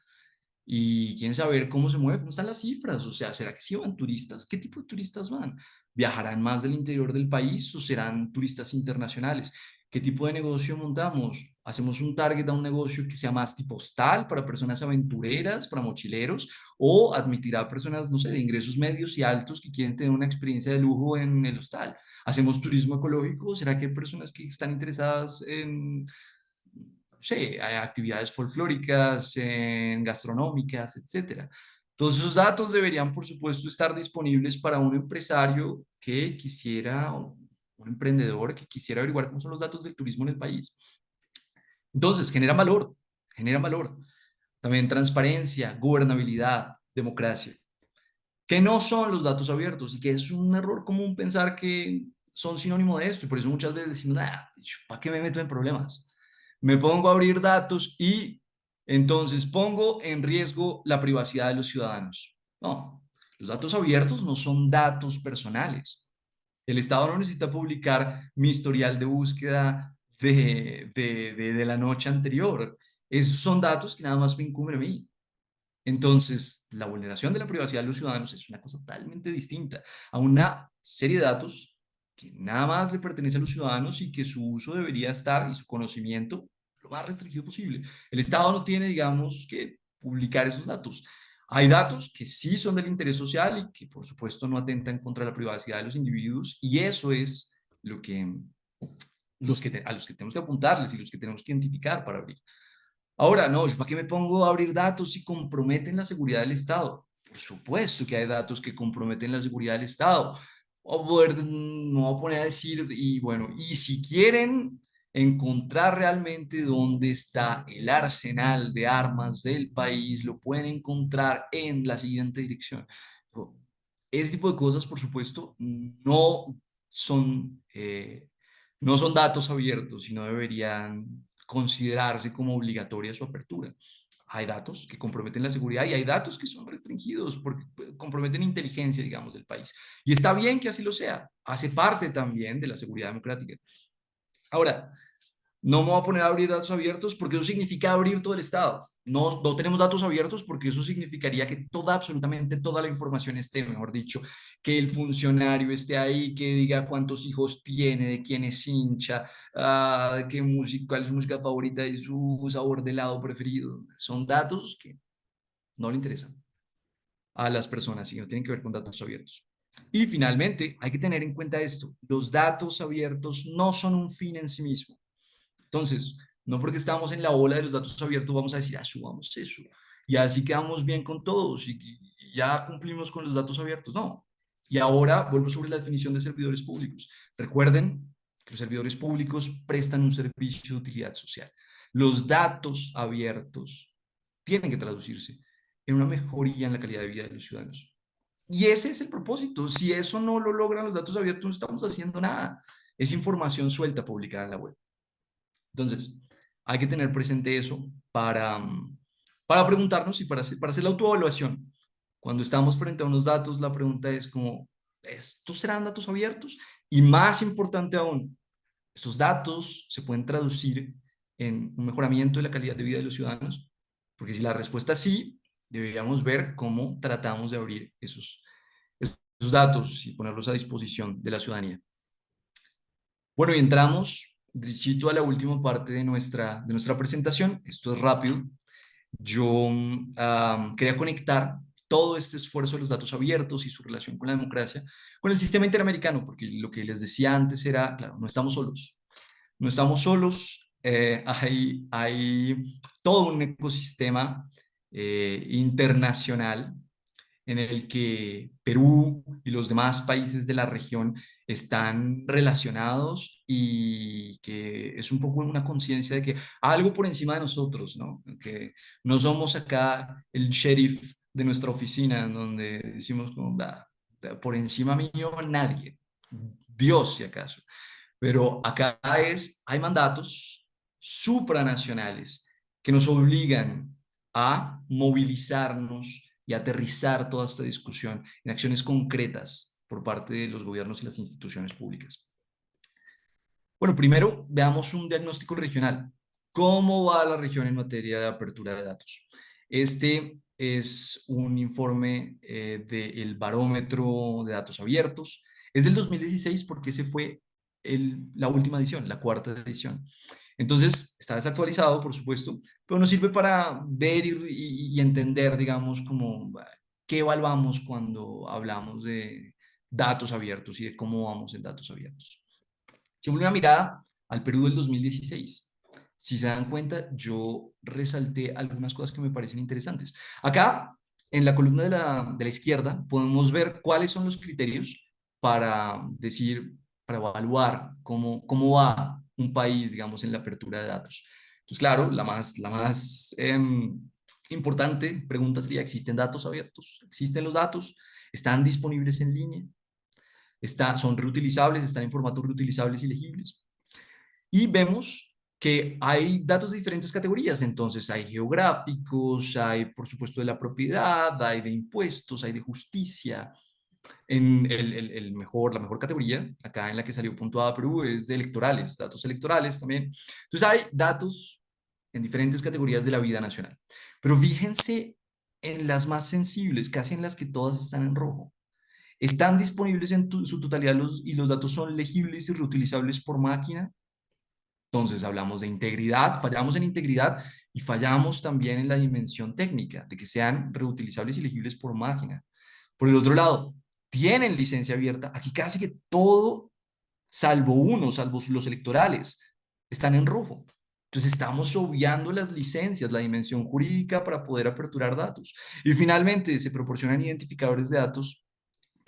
y quieren saber cómo se mueve, cómo están las cifras, o sea, ¿será que sí van turistas? ¿Qué tipo de turistas van? ¿Viajarán más del interior del país o serán turistas internacionales? ¿Qué tipo de negocio montamos? ¿Hacemos un target a un negocio que sea más tipo hostal para personas aventureras, para mochileros, o admitirá personas, no sé, de ingresos medios y altos que quieren tener una experiencia de lujo en el hostal? ¿Hacemos turismo ecológico? ¿Será que hay personas que están interesadas en sé, actividades folclóricas, gastronómicas, etcétera? Todos esos datos deberían, por supuesto, estar disponibles para un empresario que quisiera, un emprendedor que quisiera averiguar cómo son los datos del turismo en el país. Entonces, generan valor, generan valor. También transparencia, gobernabilidad, democracia. ¿Qué no son los datos abiertos? Y que es un error común pensar que son sinónimo de esto. Y por eso muchas veces decimos, ¿para qué me meto en problemas? Me pongo a abrir datos y entonces pongo en riesgo la privacidad de los ciudadanos. No, los datos abiertos no son datos personales. El Estado no necesita publicar mi historial de búsqueda de la noche anterior. Esos son datos que nada más me incumben a mí. Entonces, la vulneración de la privacidad de los ciudadanos es una cosa totalmente distinta a una serie de datos que nada más le pertenece a los ciudadanos y que su uso debería estar y su conocimiento lo más restringido posible. El Estado no tiene, digamos, que publicar esos datos. Hay datos que sí son del interés social y que, por supuesto, no atentan contra la privacidad de los individuos, y eso es lo que, a los que tenemos que apuntarles y los que tenemos que identificar para abrir. Ahora, no, ¿para qué me pongo a abrir datos si comprometen la seguridad del Estado? Por supuesto que hay datos que comprometen la seguridad del Estado. No voy a poner a decir, y bueno, y si quieren encontrar realmente dónde está el arsenal de armas del país, lo pueden encontrar en la siguiente dirección. Ese tipo de cosas, por supuesto, son, no son datos abiertos y no deberían considerarse como obligatoria su apertura. Hay datos que comprometen la seguridad y hay datos que son restringidos porque comprometen inteligencia, digamos, del país. Y está bien que así lo sea. Hace parte también de la seguridad democrática. Ahora, no me voy a poner a abrir datos abiertos porque eso significa abrir todo el Estado. No tenemos datos abiertos porque eso significaría que absolutamente toda la información esté, mejor dicho, que el funcionario esté ahí, que diga cuántos hijos tiene, de quién es hincha, qué música, cuál es su música favorita y su sabor de helado preferido. Son datos que no le interesan a las personas y no tienen que ver con datos abiertos. Y finalmente, hay que tener en cuenta esto: los datos abiertos no son un fin en sí mismo. Entonces, no porque estamos en la ola de los datos abiertos vamos a decir, subamos eso, y así quedamos bien con todos, y ya cumplimos con los datos abiertos. No. Y ahora vuelvo sobre la definición de servidores públicos. Recuerden que los servidores públicos prestan un servicio de utilidad social. Los datos abiertos tienen que traducirse en una mejoría en la calidad de vida de los ciudadanos. Y ese es el propósito. Si eso no lo logran los datos abiertos, no estamos haciendo nada. Es información suelta publicada en la web. Entonces, hay que tener presente eso para preguntarnos y para hacer la autoevaluación. Cuando estamos frente a unos datos, la pregunta es como, ¿estos serán datos abiertos? Y más importante aún, ¿estos datos se pueden traducir en un mejoramiento de la calidad de vida de los ciudadanos? Porque si la respuesta es sí, deberíamos ver cómo tratamos de abrir esos datos y ponerlos a disposición de la ciudadanía. Bueno, y entramos, Drichito, a la última parte de nuestra presentación. Esto es rápido. Yo quería conectar todo este esfuerzo de los datos abiertos y su relación con la democracia con el sistema interamericano, porque lo que les decía antes era, claro, no estamos solos. No estamos solos. Hay todo un ecosistema internacional en el que Perú y los demás países de la región están relacionados, y que es un poco una conciencia de que algo por encima de nosotros, ¿no? Que no somos acá el sheriff de nuestra oficina, en donde decimos como, por encima mío nadie, Dios si acaso. Pero acá hay mandatos supranacionales que nos obligan a movilizarnos y aterrizar toda esta discusión en acciones concretas por parte de los gobiernos y las instituciones públicas. Bueno, primero veamos un diagnóstico regional. ¿Cómo va la región en materia de apertura de datos? Este es un informe del Barómetro de Datos Abiertos. Es del 2016 porque ese fue la última edición, la cuarta edición. Entonces, está desactualizado, por supuesto, pero nos sirve para ver y entender, digamos, como qué evaluamos cuando hablamos de datos abiertos y de cómo vamos en datos abiertos. Echémosle una mirada al Perú del 2016. Si se dan cuenta, yo resalté algunas cosas que me parecen interesantes. Acá, en la columna de la izquierda, podemos ver cuáles son los criterios para decir, para evaluar cómo va un país, digamos, en la apertura de datos. Entonces, claro, la más importante pregunta sería: ¿existen datos abiertos? ¿Existen los datos? ¿Están disponibles en línea? Son reutilizables, están en formatos reutilizables y legibles. Y vemos que hay datos de diferentes categorías. Entonces hay geográficos, hay por supuesto de la propiedad, hay de impuestos, hay de justicia. la mejor categoría, acá en la que salió puntuada Perú, es de electorales, datos electorales también. Entonces hay datos en diferentes categorías de la vida nacional. Pero fíjense en las más sensibles, casi en las que todas están en rojo. ¿Están disponibles en su totalidad y los datos son legibles y reutilizables por máquina? Entonces hablamos de integridad, fallamos en integridad y fallamos también en la dimensión técnica, de que sean reutilizables y legibles por máquina. Por el otro lado, tienen licencia abierta. Aquí casi que todo, salvo uno, salvo los electorales, están en rojo. Entonces estamos obviando las licencias, la dimensión jurídica para poder aperturar datos. Y finalmente se proporcionan identificadores de datos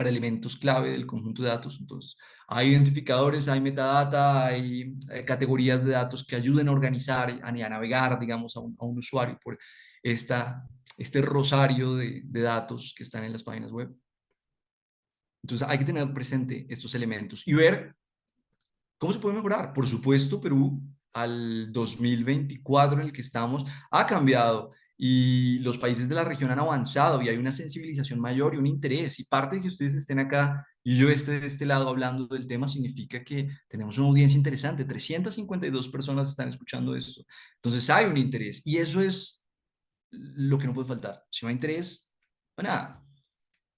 para elementos clave del conjunto de datos. Entonces, hay identificadores, hay metadata, hay categorías de datos que ayuden a organizar y a navegar, digamos, a un usuario por este rosario de datos que están en las páginas web. Entonces, hay que tener presente estos elementos y ver cómo se puede mejorar. Por supuesto, Perú al 2024 en el que estamos ha cambiado y los países de la región han avanzado y hay una sensibilización mayor y un interés. Y parte de que ustedes estén acá y yo esté de este lado hablando del tema significa que tenemos una audiencia interesante. 352 personas están escuchando esto. Entonces hay un interés y eso es lo que no puede faltar. Si no hay interés, pues nada.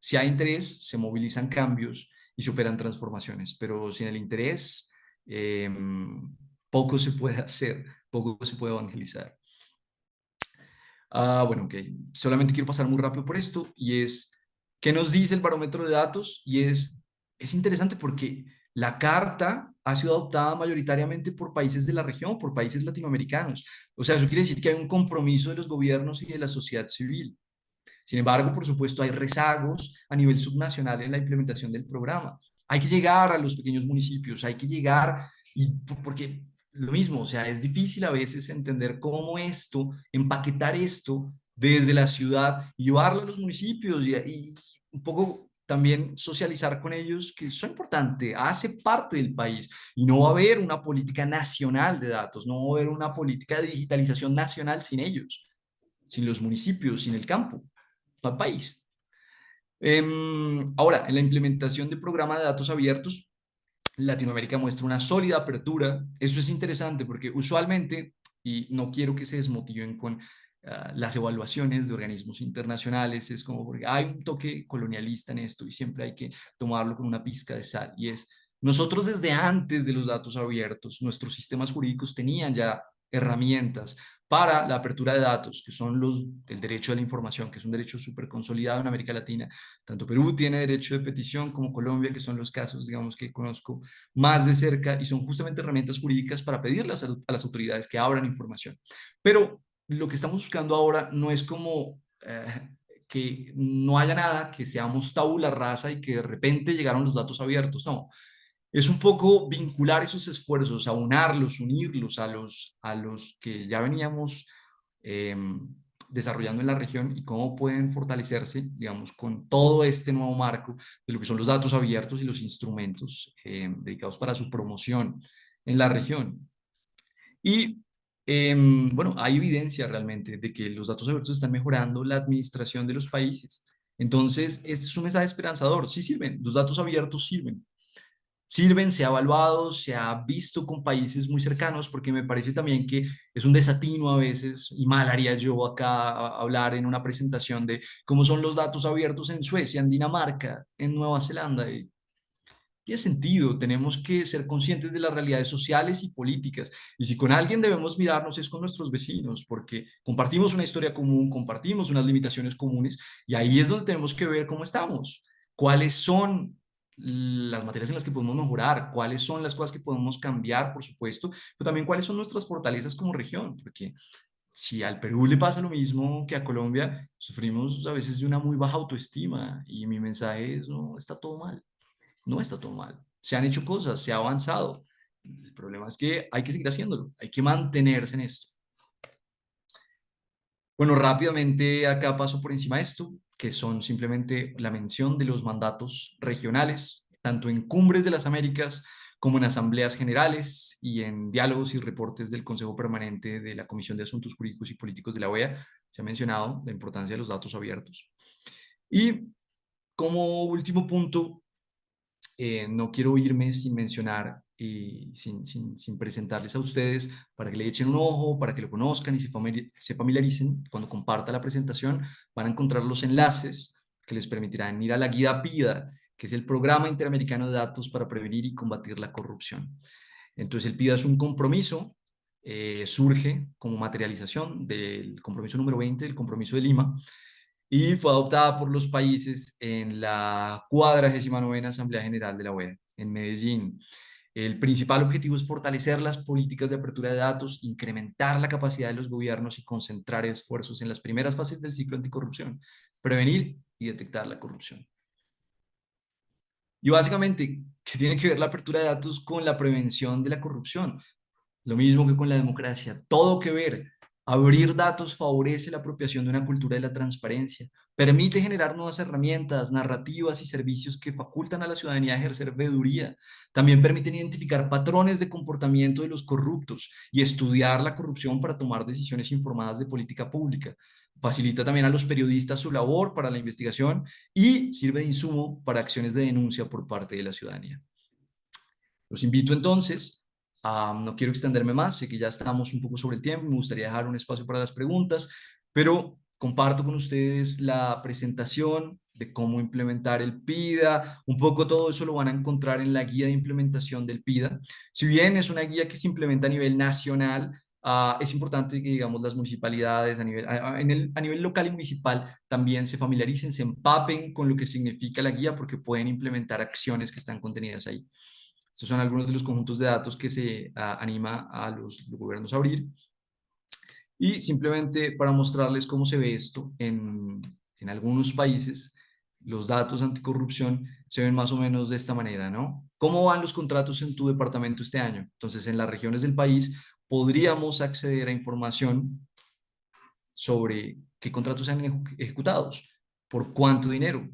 Si hay interés, se movilizan cambios y se operan transformaciones, pero sin el interés, eh, poco se puede hacer, poco se puede evangelizar. Bueno, ok. Solamente quiero pasar muy rápido por esto y es, ¿qué nos dice el barómetro de datos? Y es interesante porque la carta ha sido adoptada mayoritariamente por países de la región, por países latinoamericanos. O sea, eso quiere decir que hay un compromiso de los gobiernos y de la sociedad civil. Sin embargo, por supuesto, hay rezagos a nivel subnacional en la implementación del programa. Hay que llegar a los pequeños municipios, hay que llegar, y porque lo mismo, o sea, es difícil a veces entender cómo esto, empaquetar esto desde la ciudad y llevarlo a los municipios y un poco también socializar con ellos, que eso es importante, hace parte del país y no va a haber una política nacional de datos, no va a haber una política de digitalización nacional sin ellos, sin los municipios, sin el campo para el país. Ahora, en la implementación de programa de datos abiertos, Latinoamérica muestra una sólida apertura. Eso es interesante porque usualmente, y no quiero que se desmotiven con las evaluaciones de organismos internacionales, es como porque hay un toque colonialista en esto y siempre hay que tomarlo con una pizca de sal. Y es, nosotros desde antes de los datos abiertos, nuestros sistemas jurídicos tenían ya herramientas para la apertura de datos, que son el derecho a la información, que es un derecho súper consolidado en América Latina. Tanto Perú tiene derecho de petición como Colombia, que son los casos, digamos, que conozco más de cerca y son justamente herramientas jurídicas para pedirlas a las autoridades que abran información. Pero lo que estamos buscando ahora no es como que no haya nada, que seamos tabula rasa y que de repente llegaron los datos abiertos. No, es un poco vincular esos esfuerzos, aunarlos, unirlos a los que ya veníamos eh, desarrollando en la región y cómo pueden fortalecerse, digamos, con todo este nuevo marco de lo que son los datos abiertos y los instrumentos dedicados para su promoción en la región. Y bueno, hay evidencia realmente de que los datos abiertos están mejorando la administración de los países. Entonces, este es un mensaje esperanzador. Sí sirven, los datos abiertos sirven. Sirven, se ha evaluado, se ha visto con países muy cercanos, porque me parece también que es un desatino a veces, y mal haría yo acá hablar en una presentación de cómo son los datos abiertos en Suecia, en Dinamarca, en Nueva Zelanda. Y tiene sentido, tenemos que ser conscientes de las realidades sociales y políticas. Y si con alguien debemos mirarnos es con nuestros vecinos, porque compartimos una historia común, compartimos unas limitaciones comunes, y ahí es donde tenemos que ver cómo estamos, cuáles son las materias en las que podemos mejorar, cuáles son las cosas que podemos cambiar, por supuesto, pero también cuáles son nuestras fortalezas como región, porque si al Perú le pasa lo mismo que a Colombia, sufrimos a veces de una muy baja autoestima y mi mensaje es, no, está todo mal, no está todo mal. Se han hecho cosas, se ha avanzado. El problema es que hay que seguir haciéndolo, hay que mantenerse en esto. Bueno, rápidamente acá paso por encima de esto, que son simplemente la mención de los mandatos regionales, tanto en cumbres de las Américas como en asambleas generales y en diálogos y reportes del Consejo Permanente de la Comisión de Asuntos Jurídicos y Políticos de la OEA. Se ha mencionado la importancia de los datos abiertos. Y como último punto, no quiero irme sin mencionar y sin presentarles a ustedes para que le echen un ojo, para que lo conozcan y se familiaricen. Cuando comparta la presentación van a encontrar los enlaces que les permitirán ir a la guía PIDA, que es el Programa Interamericano de Datos para Prevenir y Combatir la Corrupción. Entonces el PIDA es un compromiso, surge como materialización del compromiso número 20, del compromiso de Lima, y fue adoptada por los países en la 49ª Asamblea General de la OEA, en Medellín. El principal objetivo es fortalecer las políticas de apertura de datos, incrementar la capacidad de los gobiernos y concentrar esfuerzos en las primeras fases del ciclo anticorrupción, prevenir y detectar la corrupción. Y básicamente, ¿qué tiene que ver la apertura de datos con la prevención de la corrupción? Lo mismo que con la democracia, todo que ver. Abrir datos favorece la apropiación de una cultura de la transparencia, permite generar nuevas herramientas, narrativas y servicios que facultan a la ciudadanía a ejercer veeduría. También permiten identificar patrones de comportamiento de los corruptos y estudiar la corrupción para tomar decisiones informadas de política pública. Facilita también a los periodistas su labor para la investigación y sirve de insumo para acciones de denuncia por parte de la ciudadanía. Los invito entonces, no quiero extenderme más, sé que ya estamos un poco sobre el tiempo, me gustaría dejar un espacio para las preguntas, pero comparto con ustedes la presentación de cómo implementar el PIDA, un poco todo eso lo van a encontrar en la guía de implementación del PIDA. Si bien es una guía que se implementa a nivel nacional, es importante que, digamos, las municipalidades a nivel local y municipal también se familiaricen, se empapen con lo que significa la guía porque pueden implementar acciones que están contenidas ahí. Estos son algunos de los conjuntos de datos que se anima a los gobiernos a abrir. Y simplemente para mostrarles cómo se ve esto en algunos países, los datos anticorrupción se ven más o menos de esta manera, ¿no? ¿Cómo van los contratos en tu departamento este año? Entonces, en las regiones del país podríamos acceder a información sobre qué contratos se han ejecutados, por cuánto dinero,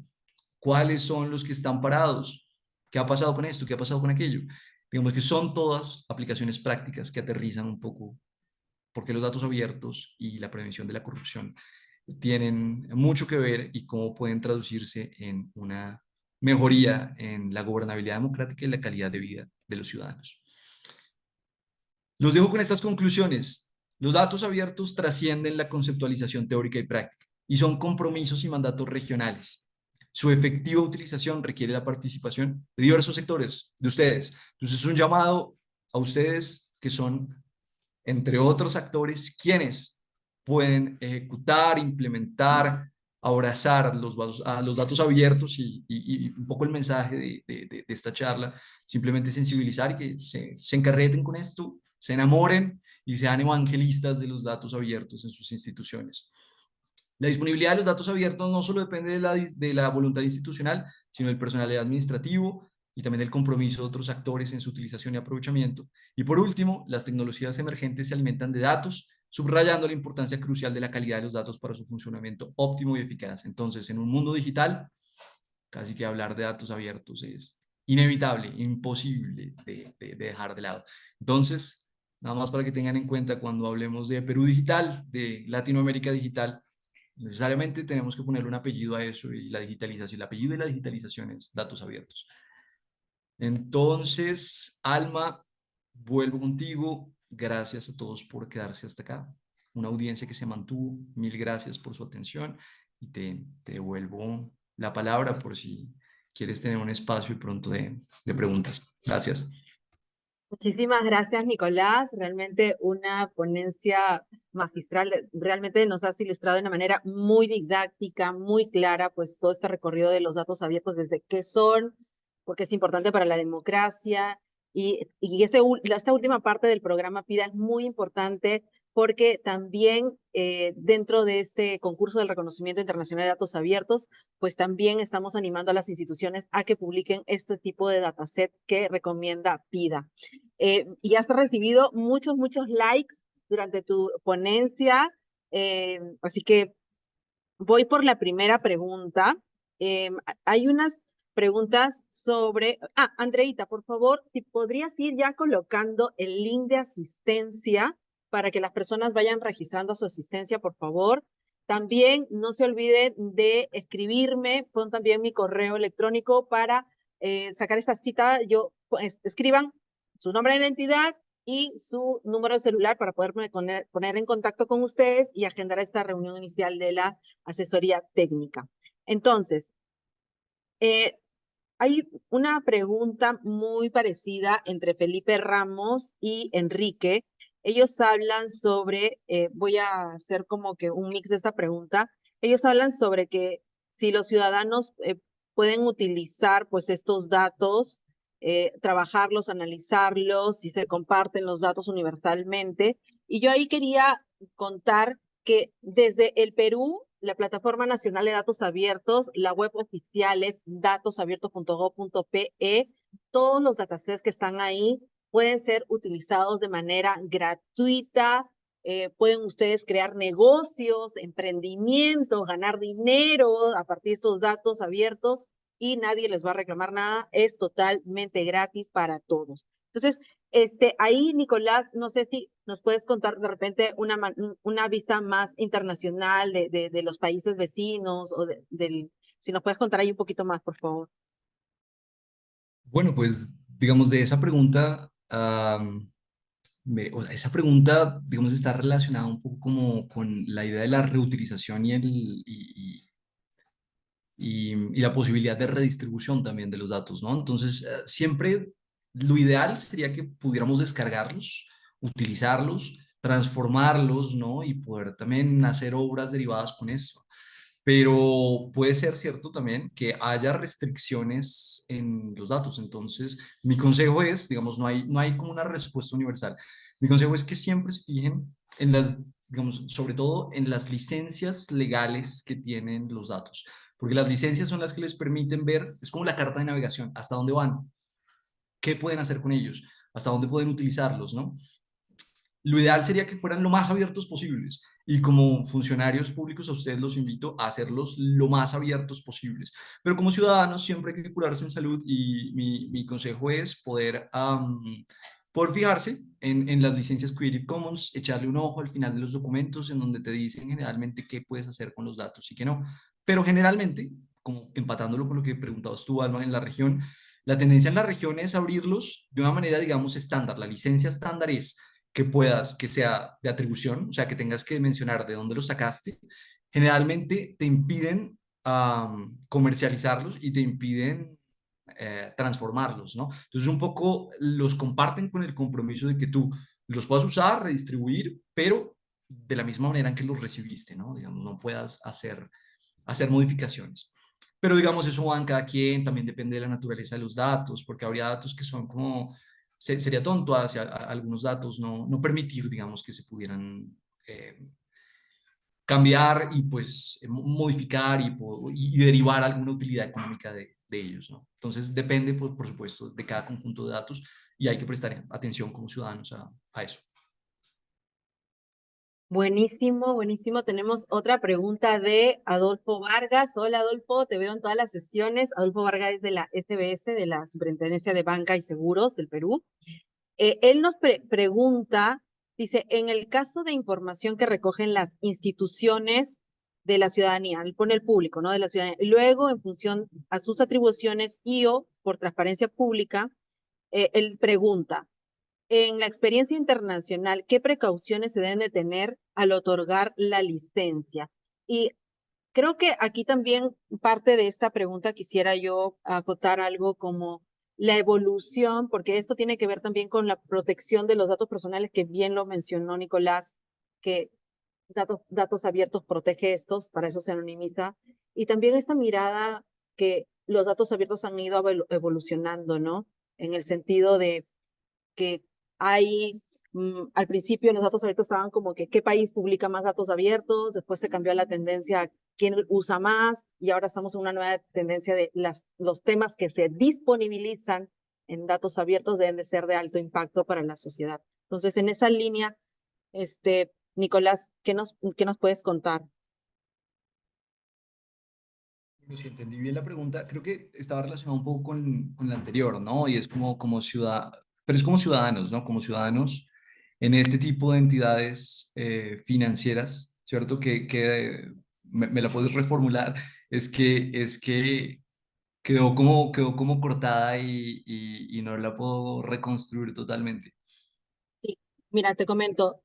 cuáles son los que están parados, qué ha pasado con esto, qué ha pasado con aquello. Digamos que son todas aplicaciones prácticas que aterrizan un poco porque los datos abiertos y la prevención de la corrupción tienen mucho que ver y cómo pueden traducirse en una mejoría en la gobernabilidad democrática y la calidad de vida de los ciudadanos. Los dejo con estas conclusiones. Los datos abiertos trascienden la conceptualización teórica y práctica y son compromisos y mandatos regionales. Su efectiva utilización requiere la participación de diversos sectores, de ustedes. Entonces es un llamado a ustedes que son, entre otros actores, quienes pueden ejecutar, implementar, abrazar los datos abiertos y un poco el mensaje de esta charla, simplemente sensibilizar y que se encarreten con esto, se enamoren y sean evangelistas de los datos abiertos en sus instituciones. La disponibilidad de los datos abiertos no solo depende de la voluntad institucional, sino del personal administrativo y también del compromiso de otros actores en su utilización y aprovechamiento. Y por último, las tecnologías emergentes se alimentan de datos, subrayando la importancia crucial de la calidad de los datos para su funcionamiento óptimo y eficaz. Entonces, en un mundo digital, casi que hablar de datos abiertos es inevitable, imposible de dejar de lado. Entonces, nada más para que tengan en cuenta cuando hablemos de Perú digital, de Latinoamérica digital, necesariamente tenemos que ponerle un apellido a eso y la digitalización, el apellido de la digitalización es datos abiertos. Entonces, Alma, vuelvo contigo. Gracias a todos por quedarse hasta acá. Una audiencia que se mantuvo. Mil gracias por su atención y te devuelvo la palabra por si quieres tener un espacio pronto de preguntas. Gracias. Muchísimas gracias, Nicolás. Realmente una ponencia magistral. Realmente nos has ilustrado de una manera muy didáctica, muy clara, pues todo este recorrido de los datos abiertos, desde qué son, porque es importante para la democracia. Esta última parte del programa PIDA es muy importante porque también dentro de este concurso del reconocimiento internacional de datos abiertos, pues también estamos animando a las instituciones a que publiquen este tipo de datasets que recomienda PIDA. Y has recibido muchos likes durante tu ponencia, así que voy por la primera pregunta. Hay unas preguntas sobre... Andreita, por favor, si podrías ir ya colocando el link de asistencia para que las personas vayan registrando su asistencia, por favor. También no se olviden de escribirme, pon también mi correo electrónico para sacar esta cita. Pues, escriban su nombre de identidad y su número de celular para poderme poner en contacto con ustedes y agendar esta reunión inicial de la asesoría técnica. Entonces, hay una pregunta muy parecida entre Felipe Ramos y Enrique. Ellos hablan sobre, voy a hacer como que un mix de esta pregunta. Ellos hablan sobre que si los ciudadanos pueden utilizar pues estos datos, trabajarlos, analizarlos, si se comparten los datos universalmente. Y yo ahí quería contar que desde el Perú, la Plataforma Nacional de Datos Abiertos, la web oficial es datosabiertos.gov.pe, todos los datasets que están ahí pueden ser utilizados de manera gratuita, pueden ustedes crear negocios, emprendimientos, ganar dinero a partir de estos datos abiertos y nadie les va a reclamar nada, es totalmente gratis para todos. Entonces, ahí, Nicolás, no sé si nos puedes contar de repente una vista más internacional de los países vecinos o si nos puedes contar ahí un poquito más, por favor. Bueno, pues digamos de esa pregunta, o sea, esa pregunta, digamos, está relacionada un poco como con la idea de la reutilización y la posibilidad de redistribución también de los datos, ¿no? Entonces, siempre lo ideal sería que pudiéramos descargarlos, utilizarlos, transformarlos, ¿no? Y poder también hacer obras derivadas con esto. Pero puede ser cierto también que haya restricciones en los datos. Entonces, mi consejo es, digamos, no hay como una respuesta universal. Mi consejo es que siempre se fijen en las, digamos, sobre todo en las licencias legales que tienen los datos, porque las licencias son las que les permiten ver, es como la carta de navegación, hasta dónde van, qué pueden hacer con ellos, hasta dónde pueden utilizarlos, ¿no? Lo ideal sería que fueran lo más abiertos posibles y como funcionarios públicos a ustedes los invito a hacerlos lo más abiertos posibles. Pero como ciudadanos siempre hay que curarse en salud y mi consejo es poder fijarse en las licencias Creative Commons, echarle un ojo al final de los documentos en donde te dicen generalmente qué puedes hacer con los datos y qué no. Pero generalmente, como empatándolo con lo que preguntabas tú, Alma, en la región, la tendencia en la región es abrirlos de una manera, digamos, estándar. La licencia estándar es que sea de atribución, o sea, que tengas que mencionar de dónde los sacaste, generalmente te impiden comercializarlos y te impiden transformarlos, ¿no? Entonces, un poco los comparten con el compromiso de que tú los puedas usar, redistribuir, pero de la misma manera en que los recibiste, ¿no? Digamos, no puedas hacer modificaciones. Pero digamos, eso va en cada quien, también depende de la naturaleza de los datos, porque habría datos que son como sería tonto hacia algunos datos no permitir, digamos, que se pudieran cambiar y pues modificar y derivar alguna utilidad económica de ellos, ¿no? Entonces depende, por supuesto, de cada conjunto de datos y hay que prestar atención como ciudadanos a eso. Buenísimo, buenísimo. Tenemos otra pregunta de Adolfo Vargas. Hola, Adolfo, te veo en todas las sesiones. Adolfo Vargas es de la SBS, de la Superintendencia de Banca y Seguros del Perú. Él nos pregunta, dice, en el caso de información que recogen las instituciones de la ciudadanía, él pone el público, ¿no? De la ciudadanía, y luego en función a sus atribuciones y o por transparencia pública, él pregunta, en la experiencia internacional, ¿qué precauciones se deben de tener al otorgar la licencia? Y creo que aquí también parte de esta pregunta quisiera yo acotar algo como la evolución, porque esto tiene que ver también con la protección de los datos personales, que bien lo mencionó Nicolás, que datos abiertos protege estos, para eso se anonimiza, y también esta mirada que los datos abiertos han ido evolucionando, ¿no? En el sentido de que hay, al principio los datos abiertos estaban como que qué país publica más datos abiertos, después se cambió la tendencia a quién usa más y ahora estamos en una nueva tendencia de los temas que se disponibilizan en datos abiertos deben de ser de alto impacto para la sociedad. Entonces, en esa línea, Nicolás, ¿qué nos puedes contar? Bueno, si entendí bien la pregunta, creo que estaba relacionado un poco con la anterior, ¿no? Y es como ciudad, pero es como ciudadanos, ¿no? Como ciudadanos en este tipo de entidades financieras, ¿cierto? Que me la puedes reformular, es que quedó como cortada y no la puedo reconstruir totalmente. Sí, mira, te comento,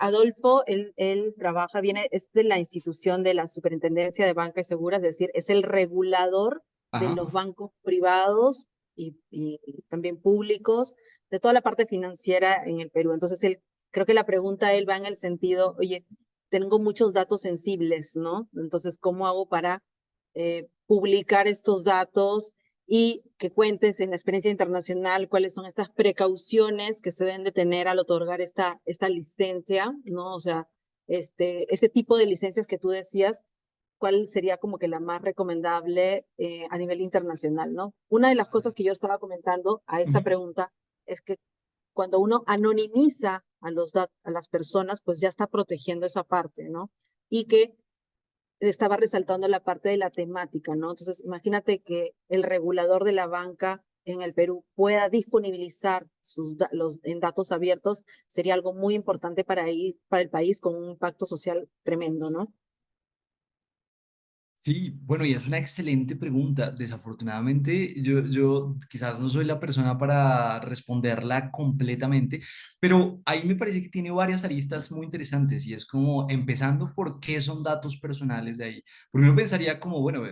Adolfo, él trabaja, es de la institución de la Superintendencia de Banca y Seguros, es decir, es el regulador de Ajá. los bancos privados y también públicos, de toda la parte financiera en el Perú. Entonces, creo que la pregunta de él va en el sentido, oye, tengo muchos datos sensibles, ¿no? Entonces, ¿cómo hago para publicar estos datos y que cuentes en la experiencia internacional cuáles son estas precauciones que se deben de tener al otorgar esta licencia, ¿no? O sea, ese tipo de licencias que tú decías, cuál sería como que la más recomendable a nivel internacional, ¿no? Una de las cosas que yo estaba comentando a esta Ujú. pregunta es que cuando uno anonimiza a las personas, pues ya está protegiendo esa parte, ¿no? Y que estaba resaltando la parte de la temática, ¿no? Entonces, imagínate que el regulador de la banca en el Perú pueda disponibilizar en datos abiertos, sería algo muy importante para el país con un impacto social tremendo, ¿no? Sí, bueno, y es una excelente pregunta. Desafortunadamente, yo quizás no soy la persona para responderla completamente, pero ahí me parece que tiene varias aristas muy interesantes y es como empezando por qué son datos personales de ahí. Porque uno pensaría como, bueno,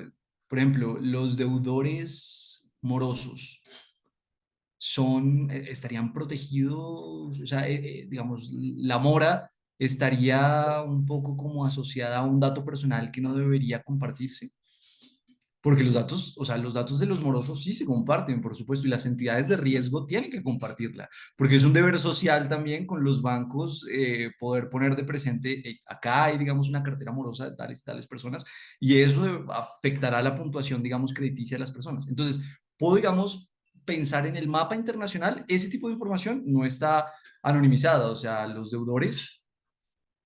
por ejemplo, los deudores morosos estarían protegidos, o sea, digamos, la mora estaría un poco como asociada a un dato personal que no debería compartirse. Porque los datos, o sea, los datos de los morosos sí se comparten, por supuesto, y las entidades de riesgo tienen que compartirla, porque es un deber social también con los bancos poder poner de presente, acá hay, digamos, una cartera morosa de tales y tales personas, y eso afectará la puntuación, digamos, crediticia de las personas. Entonces, puedo, digamos, pensar en el mapa internacional, ese tipo de información no está anonimizada, o sea, los deudores,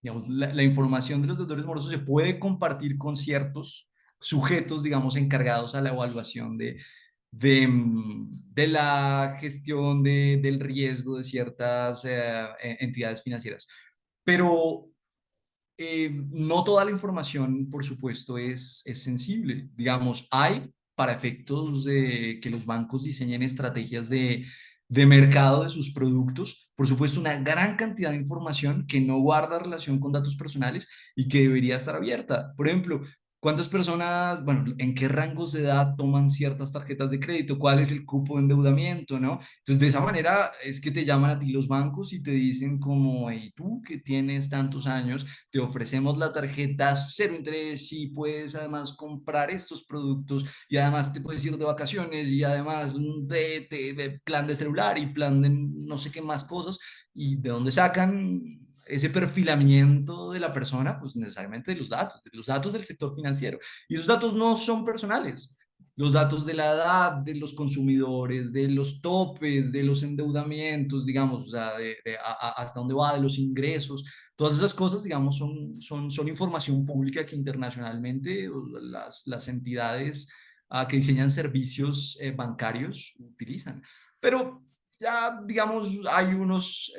digamos, la información de los deudores morosos se puede compartir con ciertos sujetos, digamos, encargados a la evaluación de la gestión del riesgo de ciertas entidades financieras. Pero no toda la información, por supuesto, es sensible. Digamos, hay para efectos de que los bancos diseñen estrategias de mercado de sus productos, por supuesto, una gran cantidad de información que no guarda relación con datos personales y que debería estar abierta. Por ejemplo, ¿cuántas personas, bueno, en qué rangos de edad toman ciertas tarjetas de crédito? ¿Cuál es el cupo de endeudamiento, no? Entonces, de esa manera es que te llaman a ti los bancos y te dicen como, y tú que tienes tantos años, te ofrecemos la tarjeta cero interés y puedes además comprar estos productos y además te puedes ir de vacaciones y además de plan de celular y plan de no sé qué más cosas y de dónde sacan ese perfilamiento de la persona, pues necesariamente de los datos del sector financiero. Y esos datos no son personales. Los datos de la edad de los consumidores, de los topes, de los endeudamientos, digamos, o sea, hasta dónde va, de los ingresos, todas esas cosas, digamos, son información pública que internacionalmente las entidades que diseñan servicios bancarios utilizan. Pero ya, digamos, hay unos,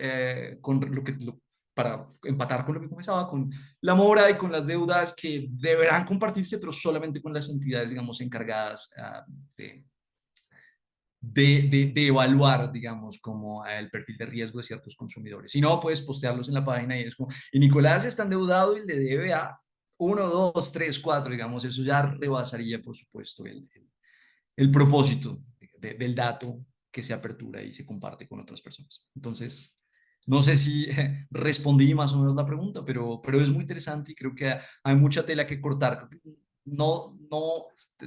para empatar con lo que comenzaba, con la mora y con las deudas que deberán compartirse, pero solamente con las entidades, digamos, encargadas de, de evaluar, digamos, como el perfil de riesgo de ciertos consumidores. Si no, puedes postearlos en la página y es como, y Nicolás está endeudado y le debe a uno, dos, tres, cuatro, digamos, eso ya rebasaría, por supuesto, el propósito del dato que se apertura y se comparte con otras personas. Entonces, no sé si respondí más o menos la pregunta, pero es muy interesante y creo que hay mucha tela que cortar. No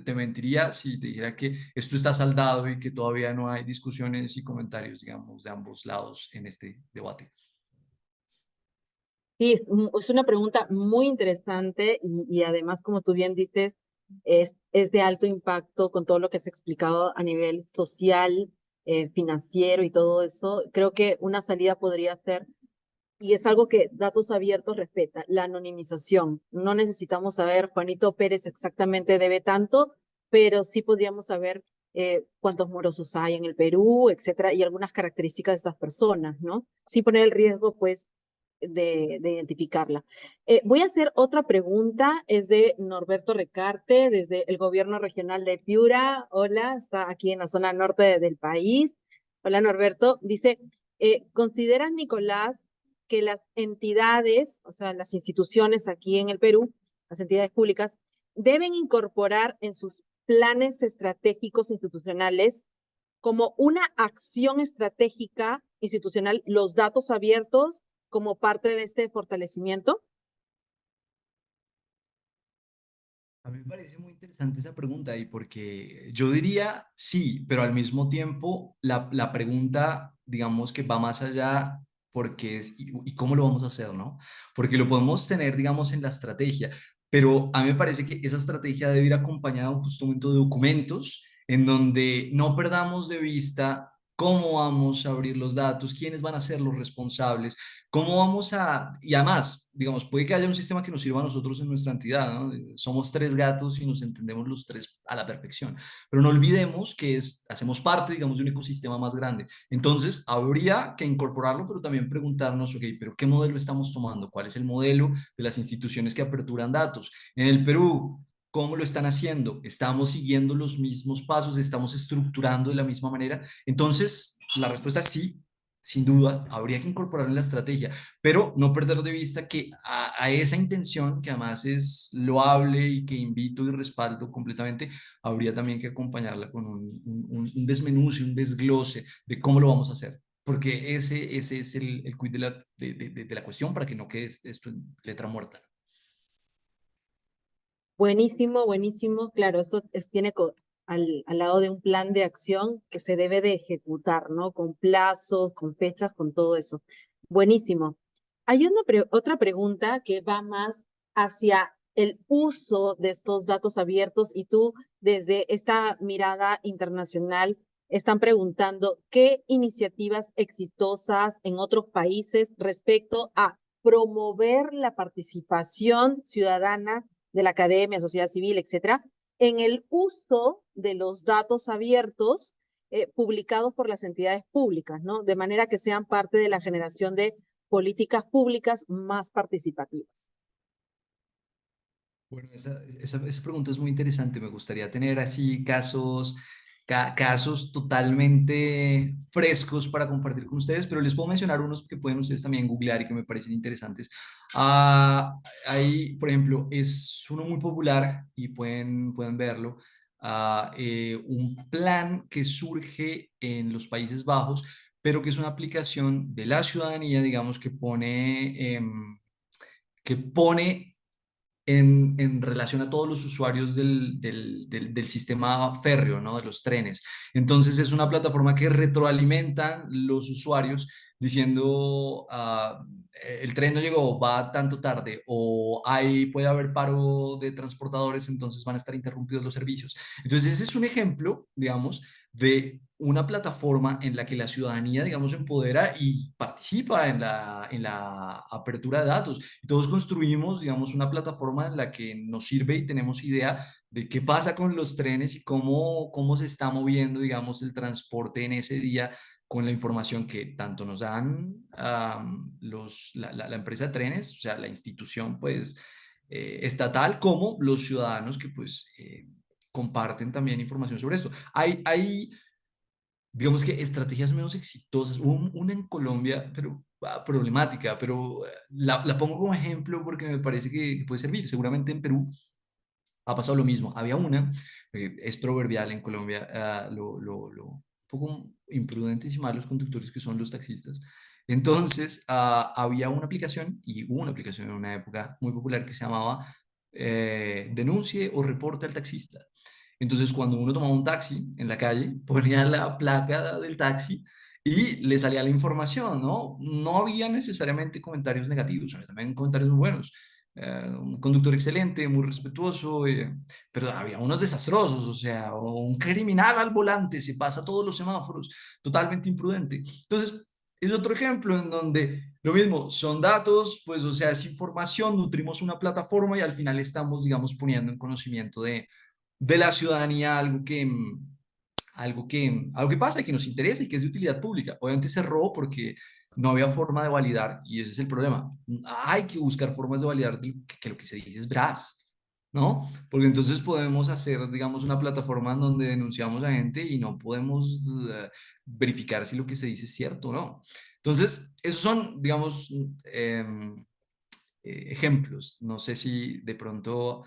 te mentiría si te dijera que esto está saldado y que todavía no hay discusiones y comentarios, digamos, de ambos lados en este debate. Sí, es una pregunta muy interesante y además, como tú bien dices, es de alto impacto con todo lo que has explicado a nivel social, financiero y todo eso. Creo que una salida podría ser, y es algo que Datos Abiertos respeta, la anonimización. No necesitamos saber Juanito Pérez exactamente debe tanto, pero sí podríamos saber cuántos morosos hay en el Perú, etcétera, y algunas características de estas personas, ¿no? Sí poner el riesgo, pues, de identificarla. Voy a hacer otra pregunta, es de Norberto Recarte, desde el Gobierno Regional de Piura. Hola, está aquí en la zona norte del país. Hola, Norberto. Dice, ¿consideras, Nicolás, que las entidades, o sea, las instituciones aquí en el Perú, las entidades públicas, deben incorporar en sus planes estratégicos institucionales como una acción estratégica institucional los datos abiertos como parte de este fortalecimiento? A mí me parece muy interesante esa pregunta y porque yo diría sí, pero al mismo tiempo la pregunta, digamos que va más allá porque es y cómo lo vamos a hacer, ¿no? Porque lo podemos tener, digamos, en la estrategia, pero a mí me parece que esa estrategia debe ir acompañada justamente de documentos en donde no perdamos de vista cómo vamos a abrir los datos, quiénes van a ser los responsables, cómo vamos a, y además, digamos, puede que haya un sistema que nos sirva a nosotros en nuestra entidad, ¿no? Somos tres gatos y nos entendemos los tres a la perfección, pero no olvidemos que hacemos parte, digamos, de un ecosistema más grande. Entonces, habría que incorporarlo, pero también preguntarnos, ok, pero ¿qué modelo estamos tomando? ¿Cuál es el modelo de las instituciones que aperturan datos? En el Perú, ¿cómo lo están haciendo? ¿Estamos siguiendo los mismos pasos? ¿Estamos estructurando de la misma manera? Entonces, la respuesta es sí, sin duda, habría que incorporarlo en la estrategia, pero no perder de vista que a esa intención, que además es loable y que invito y respaldo completamente, habría también que acompañarla con un desmenuce, un desglose de cómo lo vamos a hacer. Porque ese es el quid de la cuestión para que no quede esto en letra muerta. Buenísimo, buenísimo. Claro, esto tiene al lado de un plan de acción que se debe de ejecutar, ¿no? Con plazos, con fechas, con todo eso. Buenísimo. Hay otra pregunta que va más hacia el uso de estos datos abiertos y tú, desde esta mirada internacional, están preguntando qué iniciativas exitosas en otros países respecto a promover la participación ciudadana de la academia, sociedad civil, etcétera, en el uso de los datos abiertos publicados por las entidades públicas, ¿no? De manera que sean parte de la generación de políticas públicas más participativas. Bueno, esa pregunta es muy interesante. Me gustaría tener así casos totalmente frescos para compartir con ustedes, pero les puedo mencionar unos que pueden ustedes también googlear y que me parecen interesantes. Hay, por ejemplo, es uno muy popular y pueden verlo. Un plan que surge en los Países Bajos, pero que es una aplicación de la ciudadanía, digamos, que pone en relación a todos los usuarios del sistema férreo, ¿no? De los trenes. Entonces es una plataforma que retroalimentan los usuarios diciendo, el tren no llegó, va tanto tarde, o puede haber paro de transportadores, entonces van a estar interrumpidos los servicios. Entonces ese es un ejemplo, digamos, de una plataforma en la que la ciudadanía, digamos, empodera y participa en la apertura de datos. Y todos construimos, digamos, una plataforma en la que nos sirve y tenemos idea de qué pasa con los trenes y cómo se está moviendo, digamos, el transporte en ese día con la información que tanto nos dan la empresa de trenes, o sea, la institución, pues, estatal, como los ciudadanos que, pues, comparten también información sobre esto. Hay digamos que estrategias menos exitosas. Hubo una en Colombia, pero problemática, pero la pongo como ejemplo porque me parece que puede servir. Seguramente en Perú ha pasado lo mismo. Había una, es proverbial en Colombia, un poco imprudentes y malos conductores que son los taxistas. Entonces, había una aplicación, y hubo una aplicación en una época muy popular que se llamaba Denuncie o Reporte al Taxista. Entonces, cuando uno tomaba un taxi en la calle, ponía la placa del taxi y le salía la información, ¿no? No había necesariamente comentarios negativos, había también comentarios muy buenos. Un conductor excelente, muy respetuoso, pero había unos desastrosos, o sea, un criminal al volante, se pasa todos los semáforos, totalmente imprudente. Entonces, es otro ejemplo en donde lo mismo, son datos, pues, o sea, es información, nutrimos una plataforma y al final estamos, digamos, poniendo en conocimiento de la ciudadanía algo que pasa y que nos interesa y que es de utilidad pública. Obviamente se robó porque no había forma de validar y ese es el problema. Hay que buscar formas de validar que lo que se dice es veraz, ¿no? Porque entonces podemos hacer, digamos, una plataforma en donde denunciamos a gente y no podemos verificar si lo que se dice es cierto o no. Entonces, esos son, digamos, ejemplos. No sé si de pronto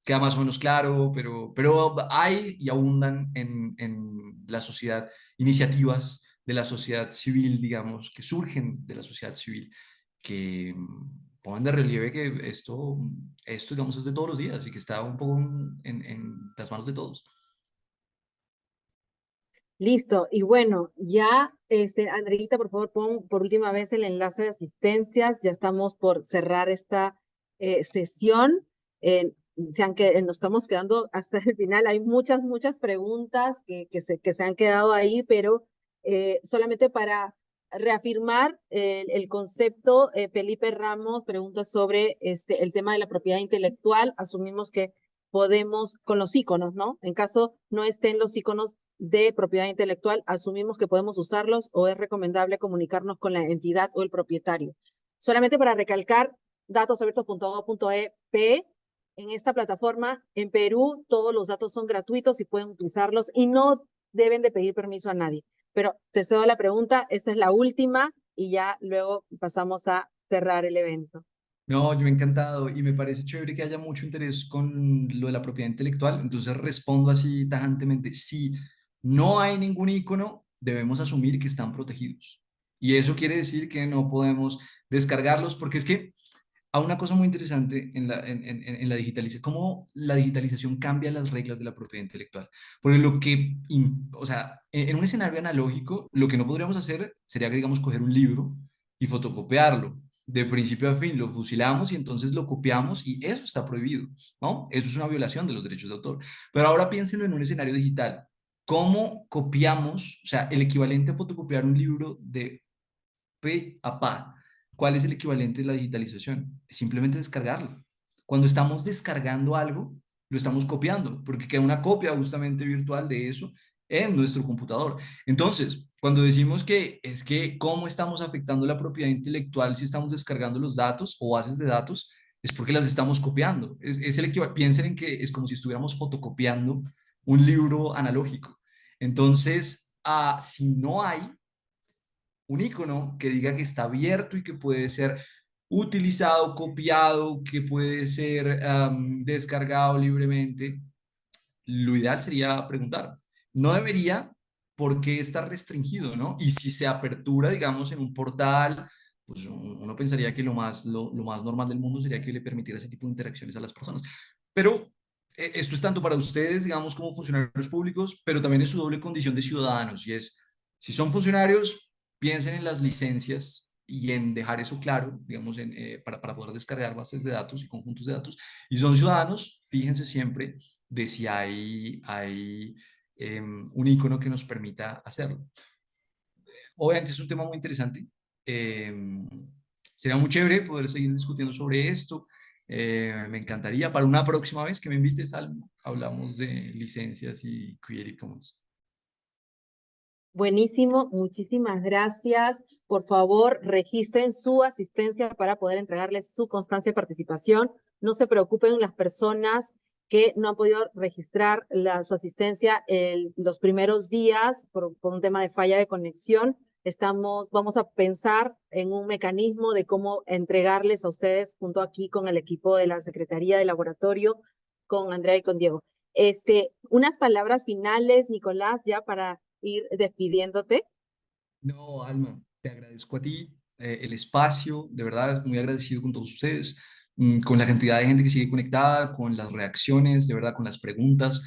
queda más o menos claro, pero hay y abundan en la sociedad iniciativas de la sociedad civil, digamos, que surgen de la sociedad civil, que ponen de relieve que esto, digamos, es de todos los días y que está un poco en las manos de todos. Listo. Y bueno, ya, Andreita, por favor, pon por última vez el enlace de asistencias. Ya estamos por cerrar esta sesión. Nos estamos quedando hasta el final. Hay muchas preguntas que se han quedado ahí, pero solamente para reafirmar el concepto, Felipe Ramos pregunta sobre el tema de la propiedad intelectual. Asumimos que podemos, con los iconos, ¿no? En caso no estén los iconos de propiedad intelectual, asumimos que podemos usarlos o es recomendable comunicarnos con la entidad o el propietario. Solamente para recalcar, datosabiertos.gov.ep, en esta plataforma, en Perú, todos los datos son gratuitos y pueden utilizarlos y no deben de pedir permiso a nadie. Pero te cedo la pregunta, esta es la última y ya luego pasamos a cerrar el evento. No, yo me he encantado y me parece chévere que haya mucho interés con lo de la propiedad intelectual. Entonces respondo así tajantemente, si no hay ningún icono, debemos asumir que están protegidos. Y eso quiere decir que no podemos descargarlos porque es que hay una cosa muy interesante en la digitalización, cómo la digitalización cambia las reglas de la propiedad intelectual. Porque o sea, en un escenario analógico, lo que no podríamos hacer sería que, digamos, coger un libro y fotocopiarlo de principio a fin, lo fusilamos y entonces lo copiamos y eso está prohibido, ¿no? Eso es una violación de los derechos de autor. Pero ahora piénsenlo en un escenario digital. ¿Cómo copiamos, o sea, el equivalente a fotocopiar un libro de pe a pa? ¿Cuál es el equivalente de la digitalización? Es simplemente descargarlo. Cuando estamos descargando algo, lo estamos copiando, porque queda una copia justamente virtual de eso en nuestro computador. Entonces, cuando decimos que es que cómo estamos afectando la propiedad intelectual si estamos descargando los datos o bases de datos, es porque las estamos copiando. Piensen en que es como si estuviéramos fotocopiando un libro analógico. Entonces, si no hay un icono que diga que está abierto y que puede ser utilizado, copiado, que puede ser descargado libremente, lo ideal sería preguntar. No debería, porque está restringido, ¿no? Y si se apertura, digamos, en un portal, pues uno pensaría que lo más normal del mundo sería que le permitiera ese tipo de interacciones a las personas. Pero esto es tanto para ustedes, digamos, como funcionarios públicos, pero también es su doble condición de ciudadanos, y es, si son funcionarios, piensen en las licencias y en dejar eso claro, digamos, para poder descargar bases de datos y conjuntos de datos. Y son ciudadanos, fíjense siempre de si hay un icono que nos permita hacerlo. Obviamente es un tema muy interesante. Sería muy chévere poder seguir discutiendo sobre esto. Me encantaría para una próxima vez que me invites, Alma, hablamos de licencias y Creative Commons. Buenísimo, muchísimas gracias. Por favor, registren su asistencia para poder entregarles su constancia de participación. No se preocupen las personas que no han podido registrar su asistencia los primeros días por un tema de falla de conexión. Vamos a pensar en un mecanismo de cómo entregarles a ustedes junto aquí con el equipo de la Secretaría de Laboratorio, con Andrea y con Diego. Unas palabras finales, Nicolás, ya para ir despidiéndote. No, Alma, te agradezco a ti el espacio, de verdad, muy agradecido con todos ustedes, con la cantidad de gente que sigue conectada, con las reacciones, de verdad, con las preguntas.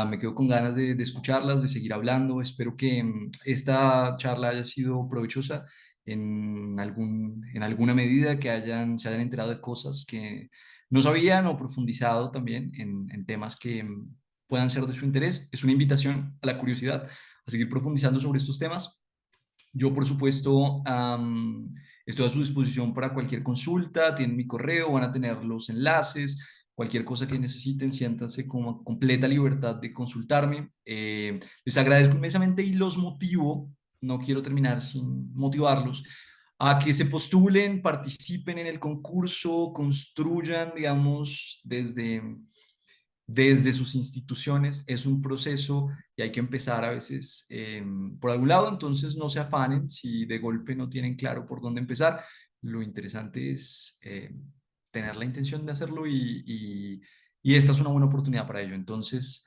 Me quedo con ganas de escucharlas, de seguir hablando. Espero que esta charla haya sido provechosa en alguna medida, que se hayan enterado de cosas que no sabían o profundizado también en temas que puedan ser de su interés. Es una invitación a la curiosidad, a seguir profundizando sobre estos temas. Yo, por supuesto, estoy a su disposición para cualquier consulta, tienen mi correo, van a tener los enlaces, cualquier cosa que necesiten, siéntanse con completa libertad de consultarme. Les agradezco inmensamente y los motivo, no quiero terminar sin motivarlos, a que se postulen, participen en el concurso, construyan, digamos, desde sus instituciones. Es un proceso y hay que empezar a veces por algún lado, entonces no se afanen si de golpe no tienen claro por dónde empezar. Lo interesante es tener la intención de hacerlo y esta es una buena oportunidad para ello. Entonces,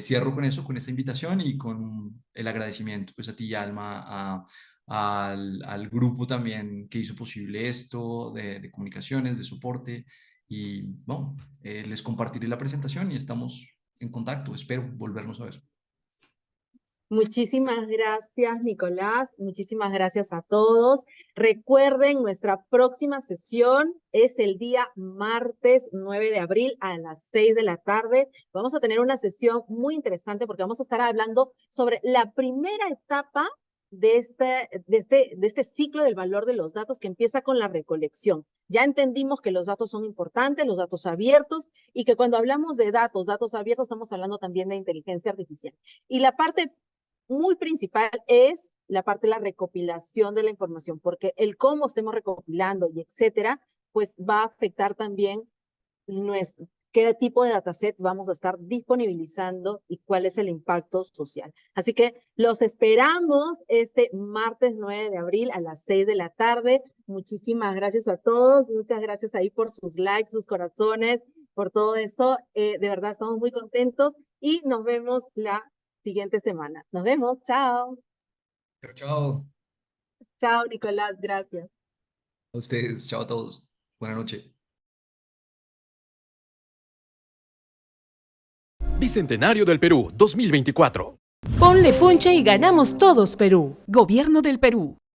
cierro con eso, con esta invitación y con el agradecimiento pues a ti, Alma, al grupo también que hizo posible esto, de comunicaciones, de soporte. Y bueno, les compartiré la presentación y estamos en contacto. Espero volvernos a ver. Muchísimas gracias, Nicolás. Muchísimas gracias a todos. Recuerden, nuestra próxima sesión es el día martes 9 de abril a las 6 de la tarde. Vamos a tener una sesión muy interesante porque vamos a estar hablando sobre la primera etapa de este ciclo del valor de los datos que empieza con la recolección. Ya entendimos que los datos son importantes, los datos abiertos, y que cuando hablamos de datos abiertos, estamos hablando también de inteligencia artificial. Y la parte muy principal es la parte de la recopilación de la información, porque el cómo estemos recopilando y etcétera, pues va a afectar también qué tipo de dataset vamos a estar disponibilizando y cuál es el impacto social. Así que los esperamos este martes 9 de abril a las 6 de la tarde. Muchísimas gracias a todos. Muchas gracias ahí por sus likes, sus corazones, por todo esto. De verdad, estamos muy contentos y nos vemos la siguiente semana. Nos vemos. Chao. Chao, chao. Chao, Nicolás. Gracias. A ustedes, chao a todos. Buenas noches. Bicentenario del Perú 2024. Ponle punche y ganamos todos, Perú. Gobierno del Perú.